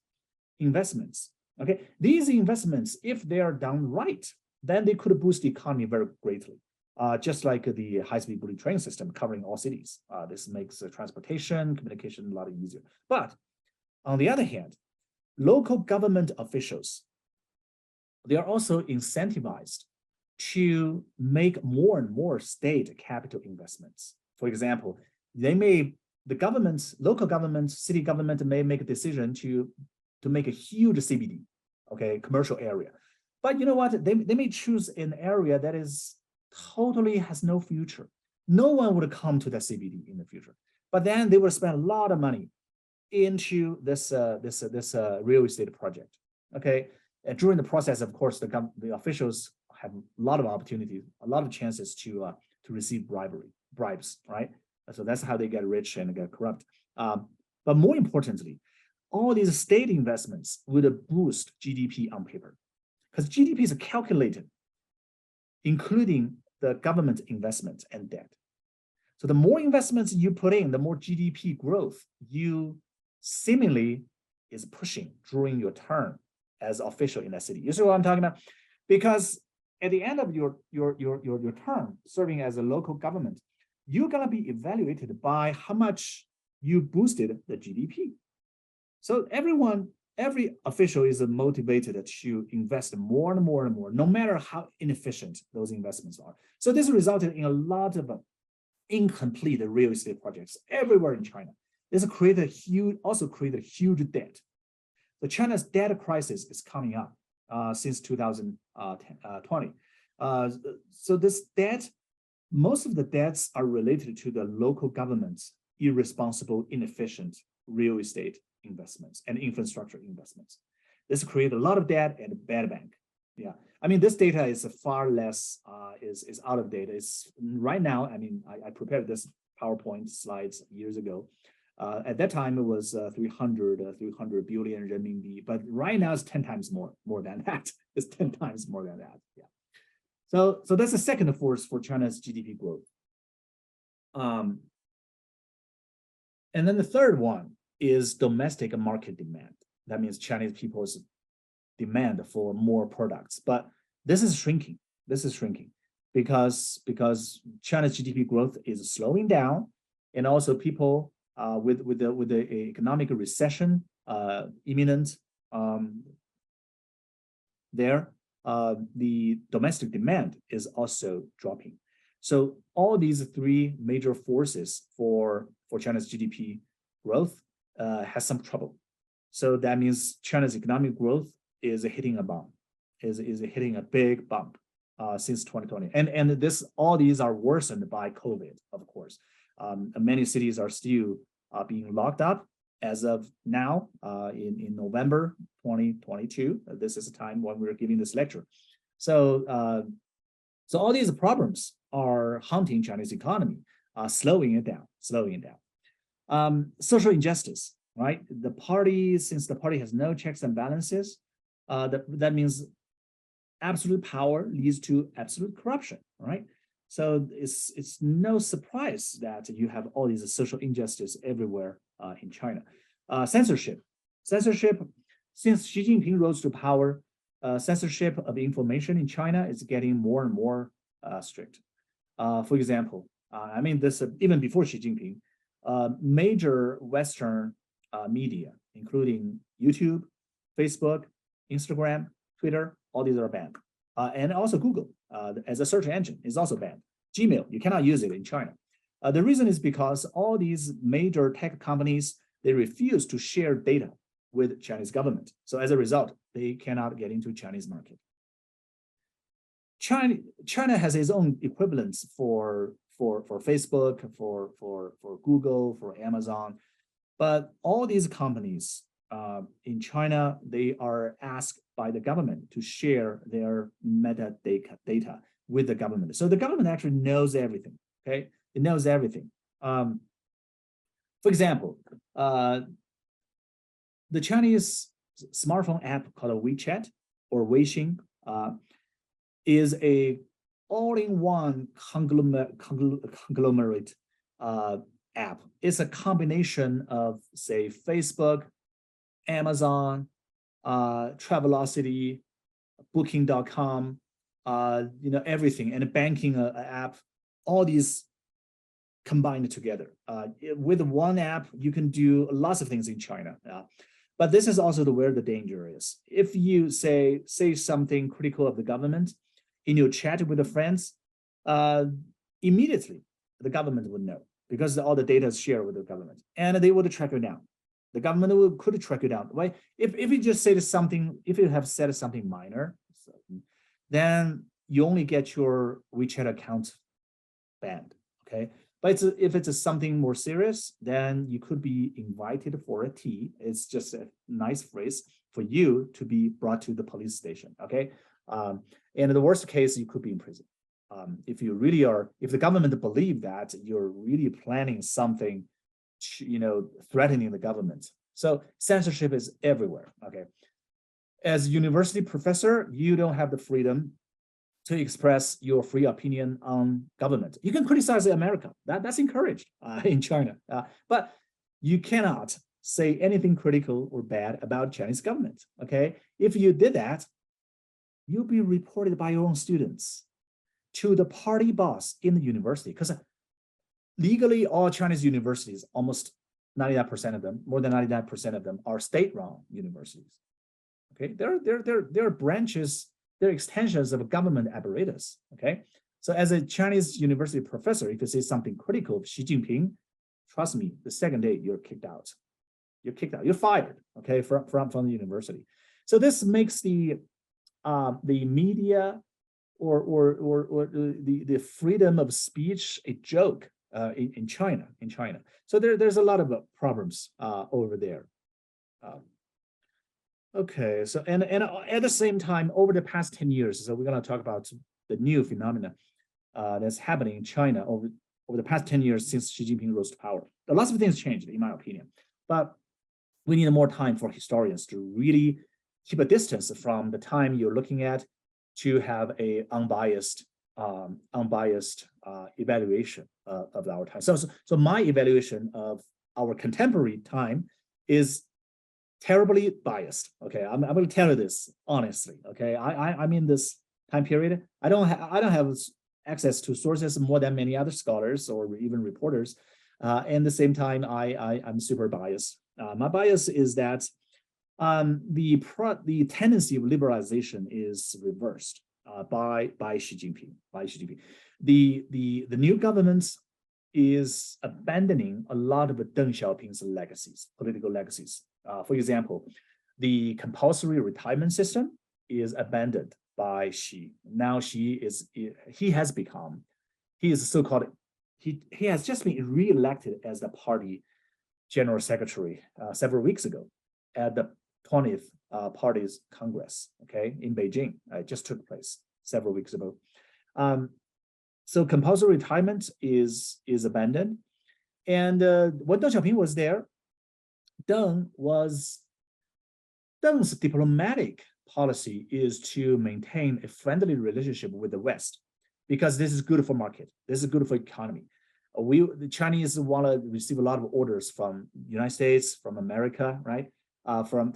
investments. Okay, these investments, if they are done right, then they could boost the economy very greatly. Just like the high-speed bullet train system covering all cities. This makes transportation, communication a lot easier. But on the other hand, local government officials, they are also incentivized to make more and more state capital investments. For example, the governments, local governments, city government may make a decision to make a huge CBD, okay, commercial area. But you know what? They may choose an area that is totally has no future. No one would come to that CBD in the future. But then they will spend a lot of money into this real estate project. Okay, and during the process, of course, the officials have a lot of opportunities, a lot of chances to receive bribes, right? So that's how they get rich and get corrupt. But more importantly, all these state investments would boost GDP on paper, because GDP is calculated, including the government investment and debt. So the more investments you put in, the more GDP growth you seemingly is pushing during your term as official in that city. You see what I'm talking about? Because at the end of your term serving as a local government, you're gonna be evaluated by how much you boosted the GDP. So every official is motivated to invest more and more and more, no matter how inefficient those investments are. So this resulted in a lot of incomplete real estate projects everywhere in China. This also created huge debt. So China's debt crisis is coming up since 2020. So this debt, most of the debts are related to the local government's irresponsible, inefficient real estate investments and infrastructure investments. This created a lot of debt and a bad bank. Yeah, I mean, this data is far less, is out of date. It's right now, I mean, I prepared this PowerPoint slides years ago. At that time, it was 300 billion renminbi, but right now it's 10 times more than that. It's 10 times more than that, yeah. So that's the second force for China's GDP growth. And then the third one is domestic market demand. That means Chinese people's demand for more products, but this is shrinking. This is shrinking because China's GDP growth is slowing down, and also people with the economic recession imminent the domestic demand is also dropping. So all these three major forces for China's GDP growth has some trouble. So that means China's economic growth is hitting a bump, is hitting a big bump since 2020. And all these are worsened by COVID, of course. Many cities are still being locked up as of now in November 2022. This is the time when we're giving this lecture. So all these problems are haunting Chinese economy, slowing it down. Social injustice, right? Since the party has no checks and balances, that means absolute power leads to absolute corruption, right? So it's no surprise that you have all these social injustice everywhere in China. Censorship, since Xi Jinping rose to power, censorship of information in China is getting more and more strict. For example, I mean, this even before Xi Jinping, major Western media, including YouTube, Facebook, Instagram, Twitter, all these are banned. And also Google, as a search engine, is also banned. Gmail, you cannot use it in China. The reason is because all these major tech companies, they refuse to share data with Chinese government. So as a result, they cannot get into Chinese market. China has its own equivalents for Facebook, for Google, for Amazon, but all these companies in China, they are asked by the government to share their metadata with the government. So the government actually knows everything, okay? It knows everything. For example, the Chinese smartphone app called WeChat or Weixin is a all-in-one conglomerate app. It's a combination of, say, Facebook, Amazon, Travelocity, Booking.com, everything, and a banking app, all these combined together. With one app, you can do lots of things in China. But this is also where the danger is. If you say something critical of the government in your chat with the friends, immediately the government would know because all the data is shared with the government, and they would track you down. The government could track you down. Right? If you just say something, if you have said something minor, then you only get your WeChat account banned. Okay. But if it's something more serious, then you could be invited for a tea. It's just a nice phrase for you to be brought to the police station. Okay. And in the worst case, you could be in prison. If you really are, if the government believe that you're really planning something, threatening the government. So censorship is everywhere. Okay. As a university professor, you don't have the freedom to express your free opinion on government. You can criticize America. That's encouraged in China. But you cannot say anything critical or bad about Chinese government. Okay. If you did that, you'll be reported by your own students to the party boss in the university, because legally all Chinese universities, almost 99% of them, more than 99% of them, are state-run universities. Okay, they're branches, they're extensions of a government apparatus. Okay, so as a Chinese university professor, if you say something critical of Xi Jinping, trust me, the second day you're kicked out. You're kicked out. You're fired. Okay, from the university. So this makes the media or the freedom of speech a joke in China. So there's a lot of problems over there. Okay, so and at the same time, over the past 10 years, so we're going to talk about the new phenomena that's happening in China over the past 10 years since Xi Jinping rose to power. Lots of things changed, in my opinion, but we need more time for historians to really keep a distance from the time you're looking at to have a unbiased evaluation of our time. So my evaluation of our contemporary time is terribly biased. Okay, I'm going to tell you this honestly. Okay, I'm in this time period. I don't have access to sources more than many other scholars or even reporters. And at the same time, I'm super biased. My bias is that the tendency of liberalization is reversed by Xi Jinping. The new government is abandoning a lot of Deng Xiaoping's legacies, political legacies. For example, the compulsory retirement system is abandoned by Xi. Now he is so-called, he has just been re-elected as the party general secretary several weeks ago at the 20th Party's Congress, okay, in Beijing. It just took place several weeks ago. So compulsory retirement is abandoned. And when Deng Xiaoping was there, Deng's diplomatic policy is to maintain a friendly relationship with the West, because this is good for market. This is good for economy. The Chinese want to receive a lot of orders from the United States, from America, right? From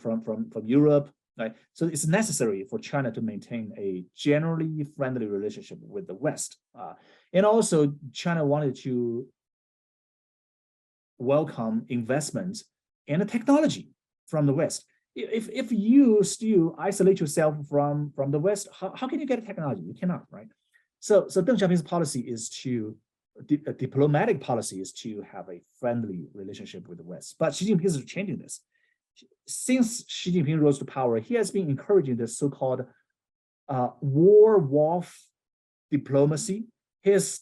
Europe, right? So it's necessary for China to maintain a generally friendly relationship with the West. And also China wanted to welcome investments and technology from the West. If you still isolate yourself from the West, how can you get technology? You cannot, right? So Deng Xiaoping's policy is a diplomatic policy is to have a friendly relationship with the West. But Xi Jinping is changing this. Since Xi Jinping rose to power, he has been encouraging the so-called war-wolf diplomacy. He's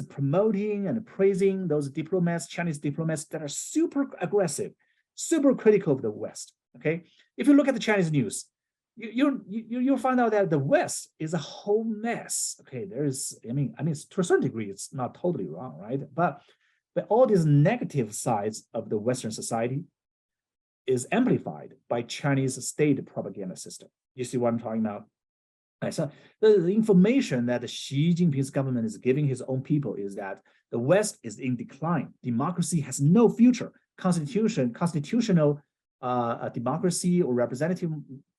promoting and praising those diplomats, Chinese diplomats that are super aggressive, super critical of the West. Okay, if you look at the Chinese news, you'll find out that the West is a whole mess. Okay, I mean, to a certain degree, it's not totally wrong, right? But all these negative sides of the Western society is amplified by Chinese state propaganda system. You see what I'm talking about? Right, so the information that Xi Jinping's government is giving his own people is that the West is in decline. Democracy has no future. Constitutional democracy or representative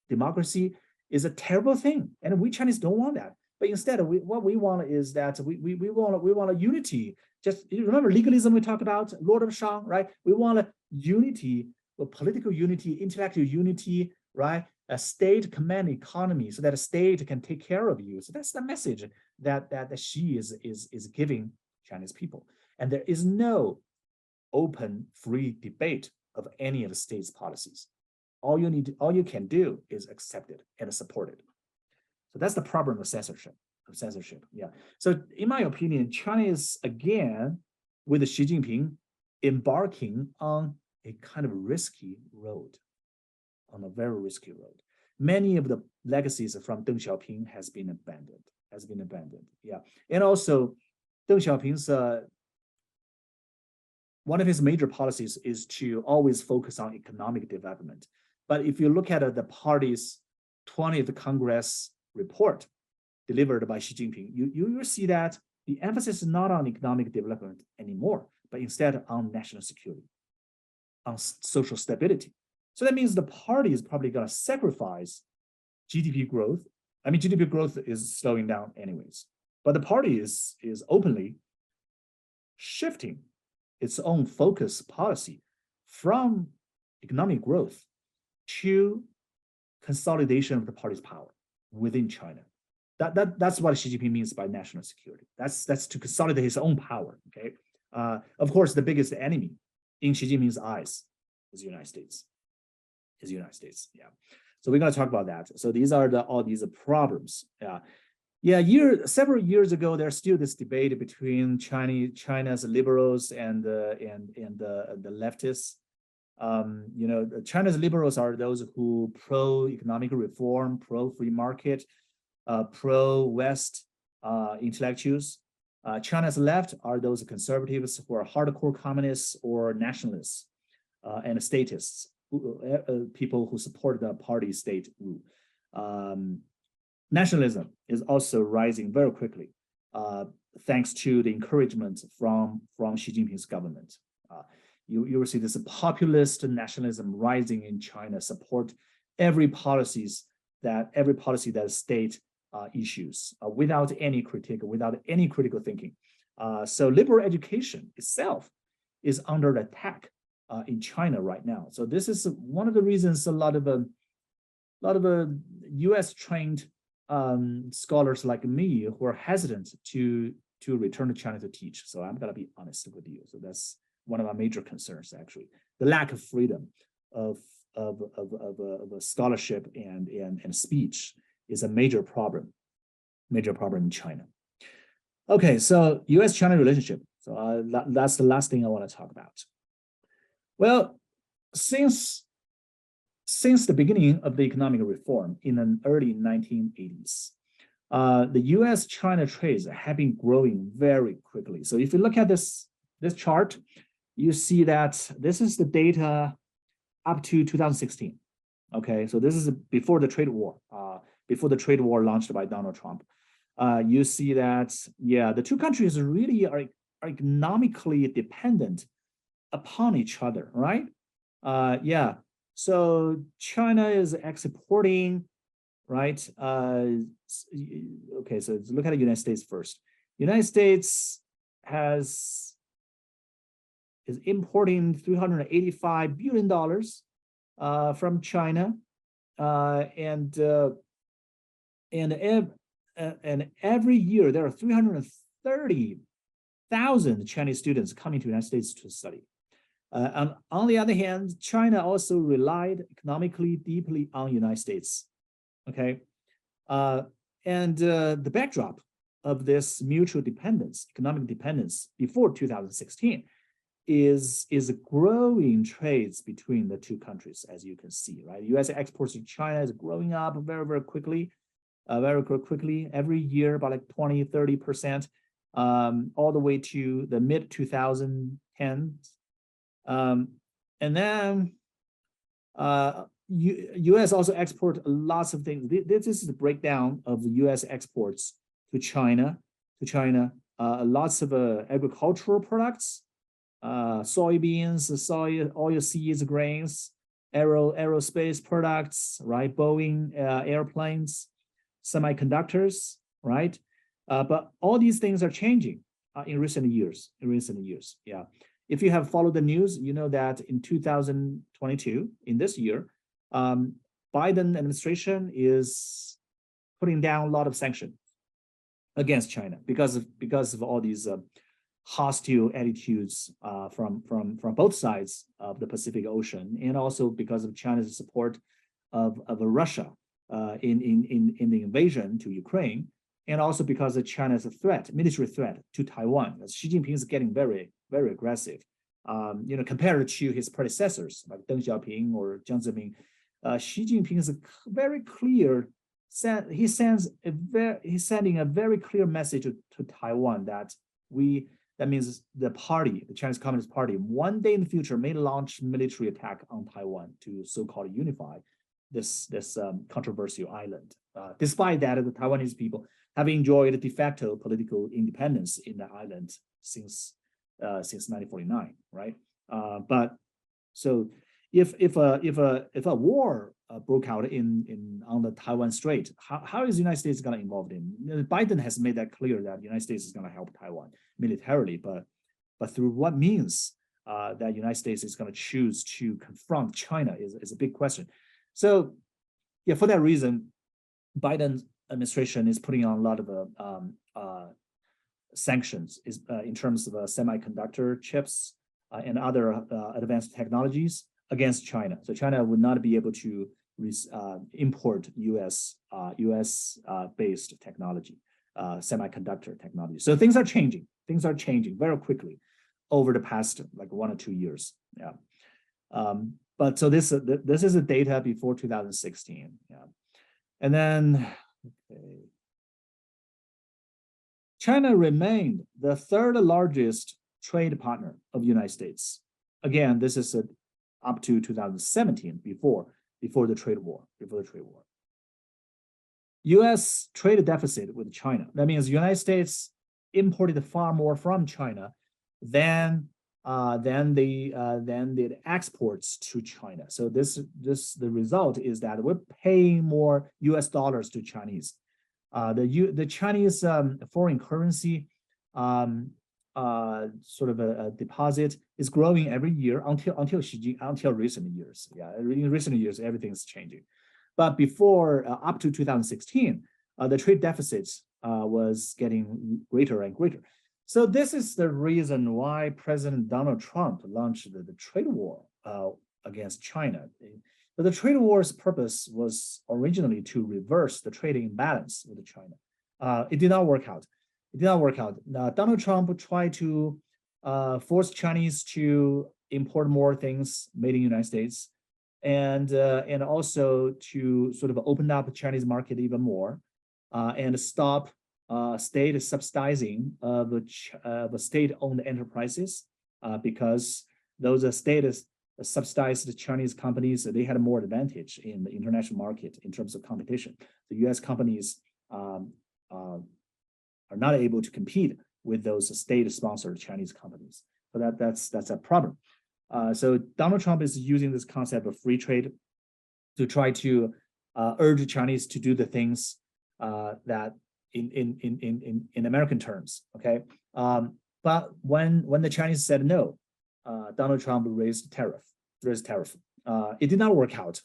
democracy is a terrible thing, and we Chinese don't want that. But instead, what we want is that we want a unity. Just remember legalism we talked about, Lord of Shang, right? We want a unity with political unity, intellectual unity, right? A state command economy so that a state can take care of you. So that's the message that Xi is giving Chinese people. And there is no open, free debate of any of the state's policies. All you can do is accept it and support it. So that's the problem of censorship. Yeah. So in my opinion, China is again with Xi Jinping embarking on a kind of risky road, on a very risky road. Many of the legacies from Deng Xiaoping has been abandoned. Yeah, and also Deng Xiaoping's one of his major policies is to always focus on economic development. But if you look at the party's 20th Congress report delivered by Xi Jinping, you will see that the emphasis is not on economic development anymore, but instead on national security, on social stability. So that means the party is probably going to sacrifice GDP growth. I mean, GDP growth is slowing down anyways, but the party is openly shifting its own focus policy from economic growth to consolidation of the party's power within China. That's what Xi Jinping means by national security. That's to consolidate his own power. Okay. Of course, the biggest enemy in Xi Jinping's eyes is the United States. Yeah. So we're going to talk about that. So these are all these problems. Several years ago, there's still this debate between China's liberals and the leftists. China's liberals are those who pro-economic reform, pro-free market, pro-West intellectuals. China's left are those conservatives who are hardcore communists or nationalists and statists, people who support the party state rule. Nationalism is also rising very quickly, thanks to the encouragement from Xi Jinping's government. You will see this populist nationalism rising in China, support every policy that the state issues without any critique, without any critical thinking. So liberal education itself is under attack in China right now. So this is one of the reasons a lot of U.S. trained scholars like me who are hesitant to return to China to teach. So I'm gonna be honest with you. So that's one of our major concerns, actually. The lack of freedom of scholarship and speech is a major problem in China. Okay, so U.S.-China relationship. So that's the last thing I want to talk about. Well, since the beginning of the economic reform in the early 1980s, the U.S.-China trades have been growing very quickly. So if you look at this chart, you see that this is the data up to 2016. Okay, so this is before the trade war, launched by Donald Trump. You see that, the two countries really are economically dependent upon each other, right? So China is exporting, right? Okay, so let's look at the United States first. United States is importing $385 billion from China, and every year there are 330,000 Chinese students coming to the United States to study. And on the other hand, China also relied economically deeply on the United States. Okay, and the backdrop of this mutual dependence, economic dependence before 2016, is growing trades between the two countries, as you can see, right? U.S. exports to China is growing up very, very quickly, every year, about like 20-30%, all the way to the mid 2010s. And then U.S. also export lots of things. This is the breakdown of the U.S. exports to China. Lots of agricultural products, soybeans, oil seeds, grains, aerospace products, right? Boeing airplanes, semiconductors, right? But all these things are changing in recent years. Yeah. if you have followed the news, you know that in 2022, in this year, Biden administration is putting down a lot of sanctions against China because of all these hostile attitudes from both sides of the Pacific Ocean, and also because of China's support of Russia in the invasion to Ukraine, and also because of China's threat, military threat to Taiwan. Xi Jinping is getting very, very aggressive. Compared to his predecessors like Deng Xiaoping or Jiang Zemin, Xi Jinping is a very clear. He's sending a very clear message to Taiwan that means the Chinese Communist Party, one day in the future may launch military attack on Taiwan to so-called unify this controversial island. Despite that, the Taiwanese people have enjoyed de facto political independence in the island since 1949, right? But so if a war broke out on the Taiwan Strait, how is the United States going to involve in? Biden has made that clear that the United States is going to help Taiwan militarily, but through what means that the United States is going to choose to confront China is a big question. So, yeah, for that reason, Biden administration is putting on a lot of sanctions in terms of semiconductor chips and other advanced technologies against China. So China would not be able to import US based technology, semiconductor technology. So things are changing. Things are changing very quickly over the past like 1 or 2 years. Yeah. But so this is the data before 2016. Yeah. And then okay. China remained the third largest trade partner of the United States. Again, this is up to 2017, before the trade war. U.S. trade deficit with China. That means the United States imported far more from China than the exports to China. So the result is that we're paying more U.S. dollars to Chinese. The Chinese foreign currency sort of a deposit is growing every year until recent years. Yeah, in recent years everything's changing, but before up to 2016, the trade deficits was getting greater and greater. So this is the reason why President Donald Trump launched the trade war against China. But the trade war's purpose was originally to reverse the trading imbalance with China. It did not work out. Donald Trump tried to force Chinese to import more things made in the United States, and also to sort of open up the Chinese market even more, and stop state subsidizing of state-owned enterprises, because those state-subsidized Chinese companies, they had more advantage in the international market in terms of competition. The U.S. companies are not able to compete with those state-sponsored Chinese companies. So that's a problem. So Donald Trump is using this concept of free trade to try to urge Chinese to do the things that in American terms, okay? But when the Chinese said no, Donald Trump raised tariff. It did not work out,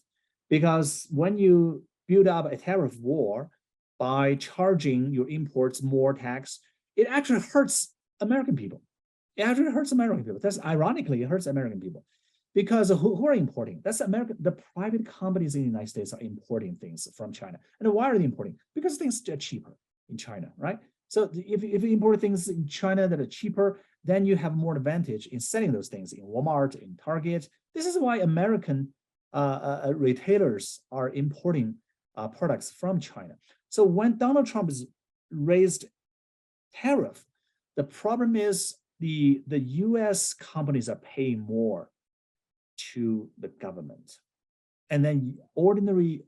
because when you build up a tariff war by charging your imports more tax, it actually hurts American people. That's ironically, it hurts American people, because who are importing? That's American. The private companies in the United States are importing things from China. And why are they importing? Because things are cheaper in China, right? So if you import things in China that are cheaper, then you have more advantage in selling those things in Walmart, in Target. This is why American retailers are importing products from China. So when Donald Trump has raised tariff, the problem is the U.S. companies are paying more to the government, and then ordinary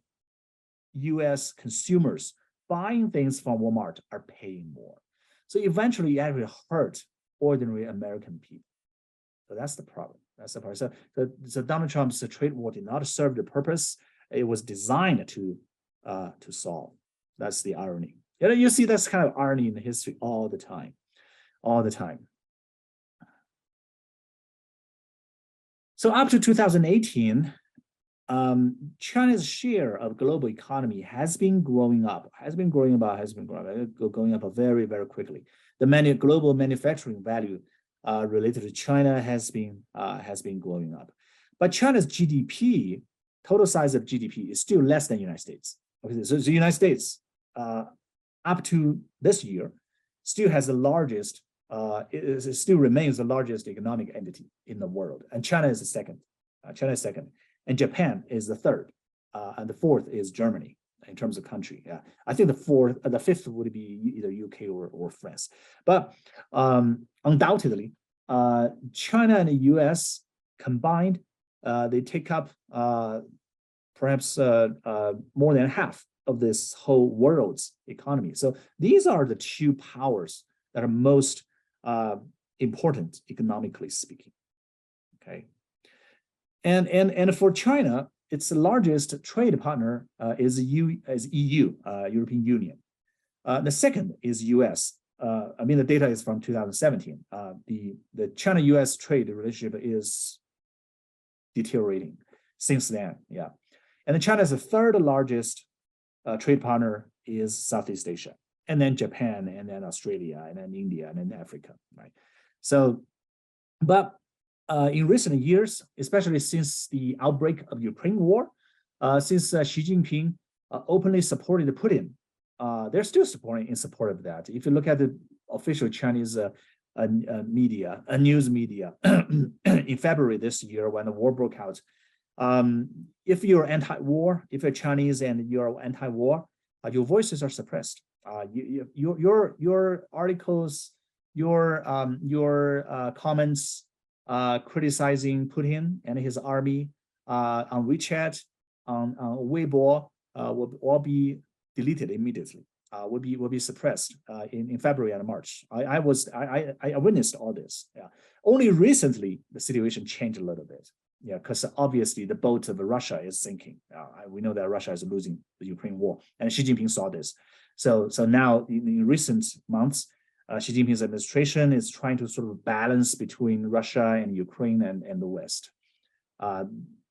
U.S. consumers buying things from Walmart are paying more. So eventually, it will hurt ordinary American people. So that's the problem. So Donald Trump's trade war did not serve the purpose it was designed to solve. That's the irony. You see, that's kind of irony in history all the time. So up to 2018, China's share of global economy has been growing up, going up very, very quickly. The global manufacturing value related to China has been growing up, but China's GDP, total size of GDP, is still less than the United States. Okay, so the United States, up to this year, still has the largest. It still remains the largest economic entity in the world, and China is the second. And Japan is the third, and the fourth is Germany in terms of country. Yeah, I think the fifth would be either UK or France. But undoubtedly, China and the US combined, they take up perhaps more than half of this whole world's economy. So these are the two powers that are most important economically speaking. Okay. And for China, its largest trade partner is EU, European Union. The second is US. I mean, the data is from 2017. The China-US trade relationship is deteriorating since then. Yeah, and China's the third largest trade partner is Southeast Asia, and then Japan, and then Australia, and then India, and then Africa. Right. So, but in recent years, especially since the outbreak of Ukraine war, since Xi Jinping openly supported Putin, they're still in support of that. If you look at the official Chinese media, news media, in February this year when the war broke out, if you're anti-war, if you're Chinese and you're anti-war, your voices are suppressed. Your articles, your comments criticizing Putin and his army on WeChat, on Weibo, will all be deleted immediately. Will be suppressed in February and March. I witnessed all this. Yeah. Only recently the situation changed a little bit. Yeah, because obviously the boat of Russia is sinking. We know that Russia is losing the Ukraine war, and Xi Jinping saw this. So now in recent months, Xi Jinping's administration is trying to sort of balance between Russia and Ukraine and the West.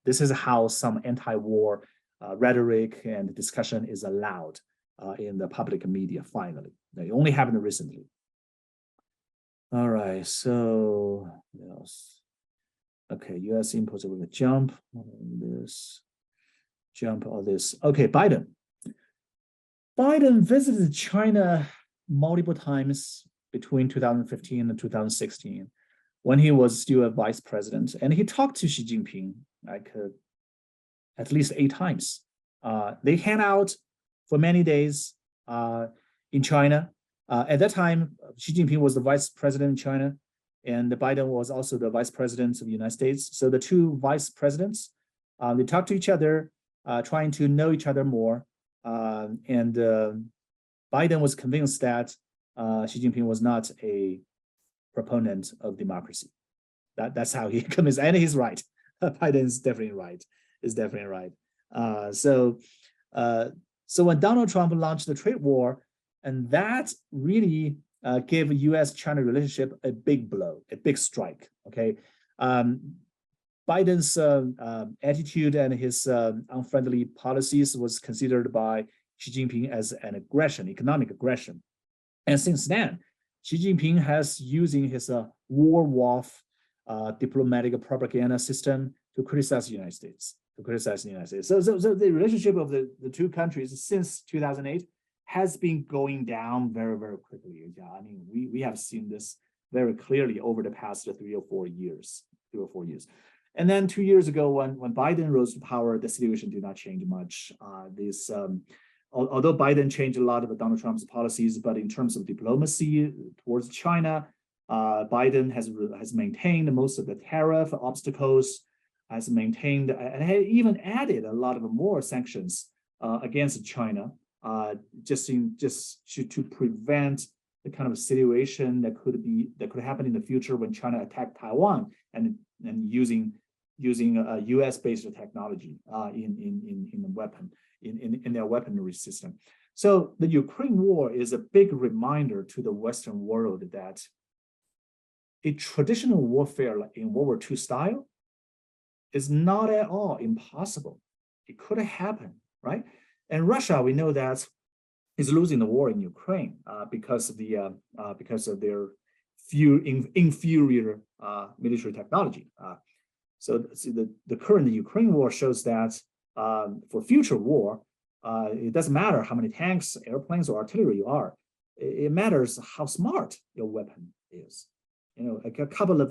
This is how some anti-war rhetoric and discussion is allowed in the public media, finally. It only happened recently. All right, so what else? Okay, US imports are going to jump. This, jump, all this. Okay, Biden. Biden visited China multiple times between 2015 and 2016 when he was still a vice president. And he talked to Xi Jinping like at least 8 times. They hang out for many days in China. At that time, Xi Jinping was the vice president in China, and Biden was also the vice president of the United States. So the two vice presidents, they talked to each other, trying to know each other more. And Biden was convinced that Xi Jinping was not a proponent of democracy. That's how he convinced, and he's right. Biden is definitely right. So when Donald Trump launched the trade war, and that really gave U.S.-China relationship a big blow, a big strike. Okay, Biden's attitude and his unfriendly policies was considered by Xi Jinping as an aggression, economic aggression. And since then, Xi Jinping has using his war diplomatic propaganda system to criticize the United States. So the relationship of the two countries since 2008 has been going down very, very quickly. Yeah, I mean, we have seen this very clearly over the past 3 or 4 years. And then 2 years ago, when Biden rose to power, the situation did not change much. Although Biden changed a lot of Donald Trump's policies, but in terms of diplomacy towards China, Biden has maintained most of the tariff obstacles, has maintained and had even added a lot of more sanctions against China, just to prevent the kind of situation that could happen in the future when China attacked Taiwan and using U.S.-based technology in the weapon. In their weaponry system. So the Ukraine war is a big reminder to the Western world that a traditional warfare like in World War II style is not at all impossible. It could happen, right? And Russia, we know that is losing the war in Ukraine because of their inferior military technology. So the current Ukraine war shows that for future war, it doesn't matter how many tanks, airplanes, or artillery you are. It matters how smart your weapon is. You know, like a couple of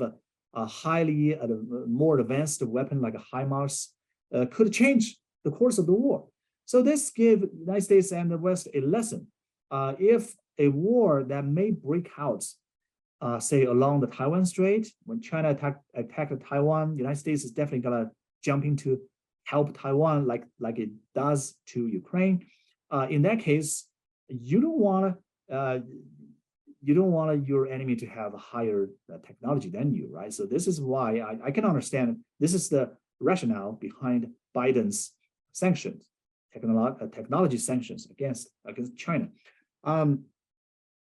highly more advanced weapon like a HIMARS could change the course of the war. So this gave the United States and the West a lesson. If a war that may break out, say along the Taiwan Strait, when China attacked Taiwan, the United States is definitely gonna jump in to help Taiwan like it does to Ukraine. In that case, you don't want your enemy to have a higher technology than you, right? So this is why I can understand. This is the rationale behind Biden's sanctions, technology sanctions against China.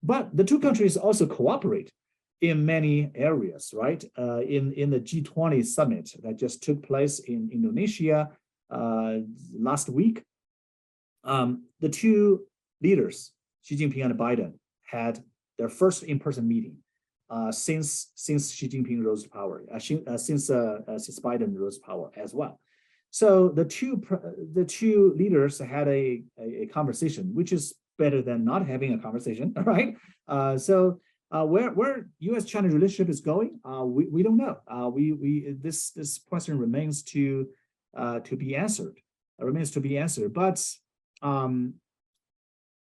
But the two countries also cooperate in many areas, right? In the G20 summit that just took place in Indonesia last week, the two leaders, Xi Jinping and Biden, had their first in-person meeting since Xi Jinping rose to power, since Biden rose to power as well. So the two leaders had a conversation, which is better than not having a conversation, right? Where U.S.-China relationship is going, we don't know. This question remains to be answered.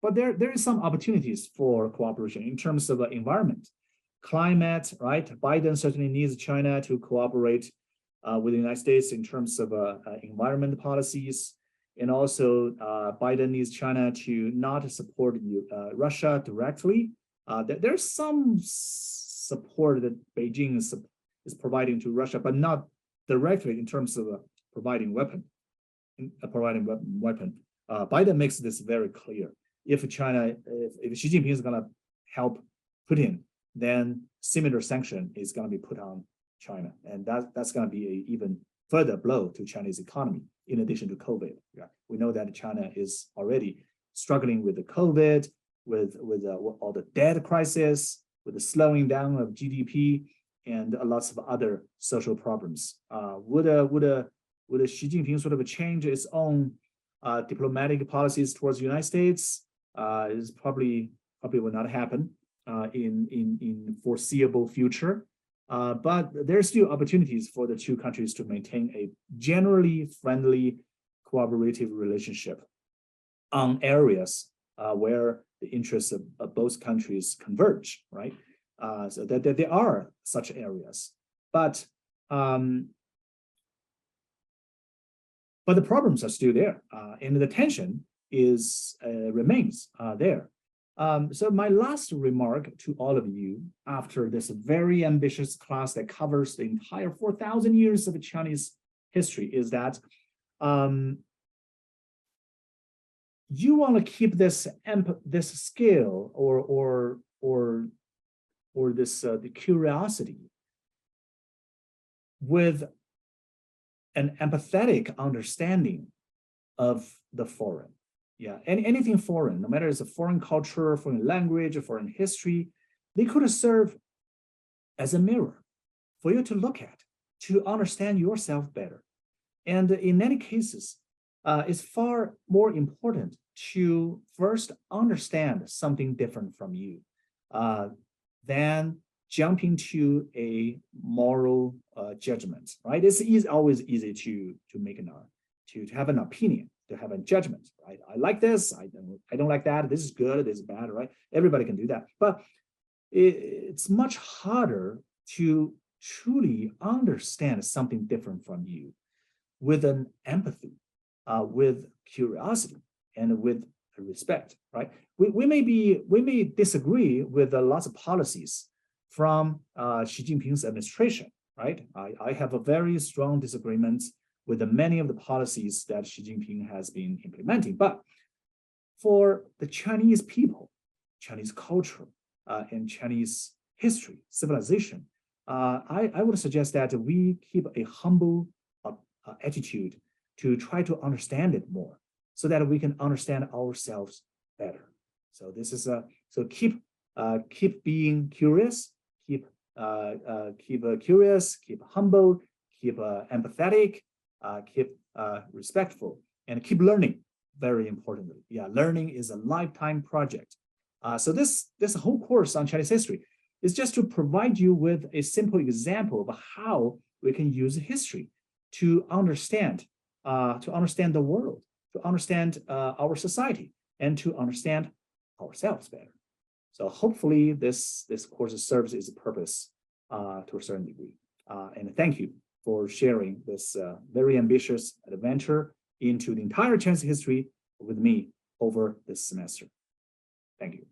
But there is some opportunities for cooperation in terms of environment, climate, right? Biden certainly needs China to cooperate with the United States in terms of environment policies. And also Biden needs China to not support Russia directly. There's some support that Beijing is providing to Russia, but not directly in terms of providing weapon. Biden makes this very clear. If Xi Jinping is going to help Putin, then similar sanction is going to be put on China, and that's going to be an even further blow to Chinese economy. In addition to COVID, we know that China is already struggling with the COVID, with all the debt crisis, with the slowing down of GDP, and lots of other social problems. Would Xi Jinping sort of change its own diplomatic policies towards the United States? Is probably will not happen in foreseeable future. But there are still opportunities for the two countries to maintain a generally friendly, cooperative relationship on areas where the interests of both countries converge, right? So that there are such areas, but the problems are still there, and the tension remains there. So my last remark to all of you after this very ambitious class that covers the entire 4,000 years of Chinese history is that you want to keep this skill or this the curiosity with an empathetic understanding of the foreign. Yeah, anything foreign, no matter it's a foreign culture, foreign language, or foreign history, they could serve as a mirror for you to look at, to understand yourself better. And in many cases, it's far more important to first understand something different from you than jump into a moral judgment, right? It's always easy to make to have an opinion, to have a judgment, right? I like this, I don't like that, this is good, this is bad, right? Everybody can do that. But it's much harder to truly understand something different from you with an empathy, with curiosity, and with respect, right? We may disagree with lots of policies from Xi Jinping's administration, right? I have a very strong disagreement with many of the policies that Xi Jinping has been implementing. But for the Chinese people, Chinese culture, and Chinese history, civilization, I would suggest that we keep a humble, a attitude to try to understand it more, so that we can understand ourselves better. So this is so keep being curious, keep curious, keep humble, keep empathetic, keep respectful, and keep learning. Very importantly, yeah, learning is a lifetime project. So this whole course on Chinese history is just to provide you with a simple example of how we can use history to understand the world, to understand our society, and to understand ourselves better. So hopefully this course serves its purpose to a certain degree. And thank you for sharing this very ambitious adventure into the entire Chinese history with me over this semester. Thank you.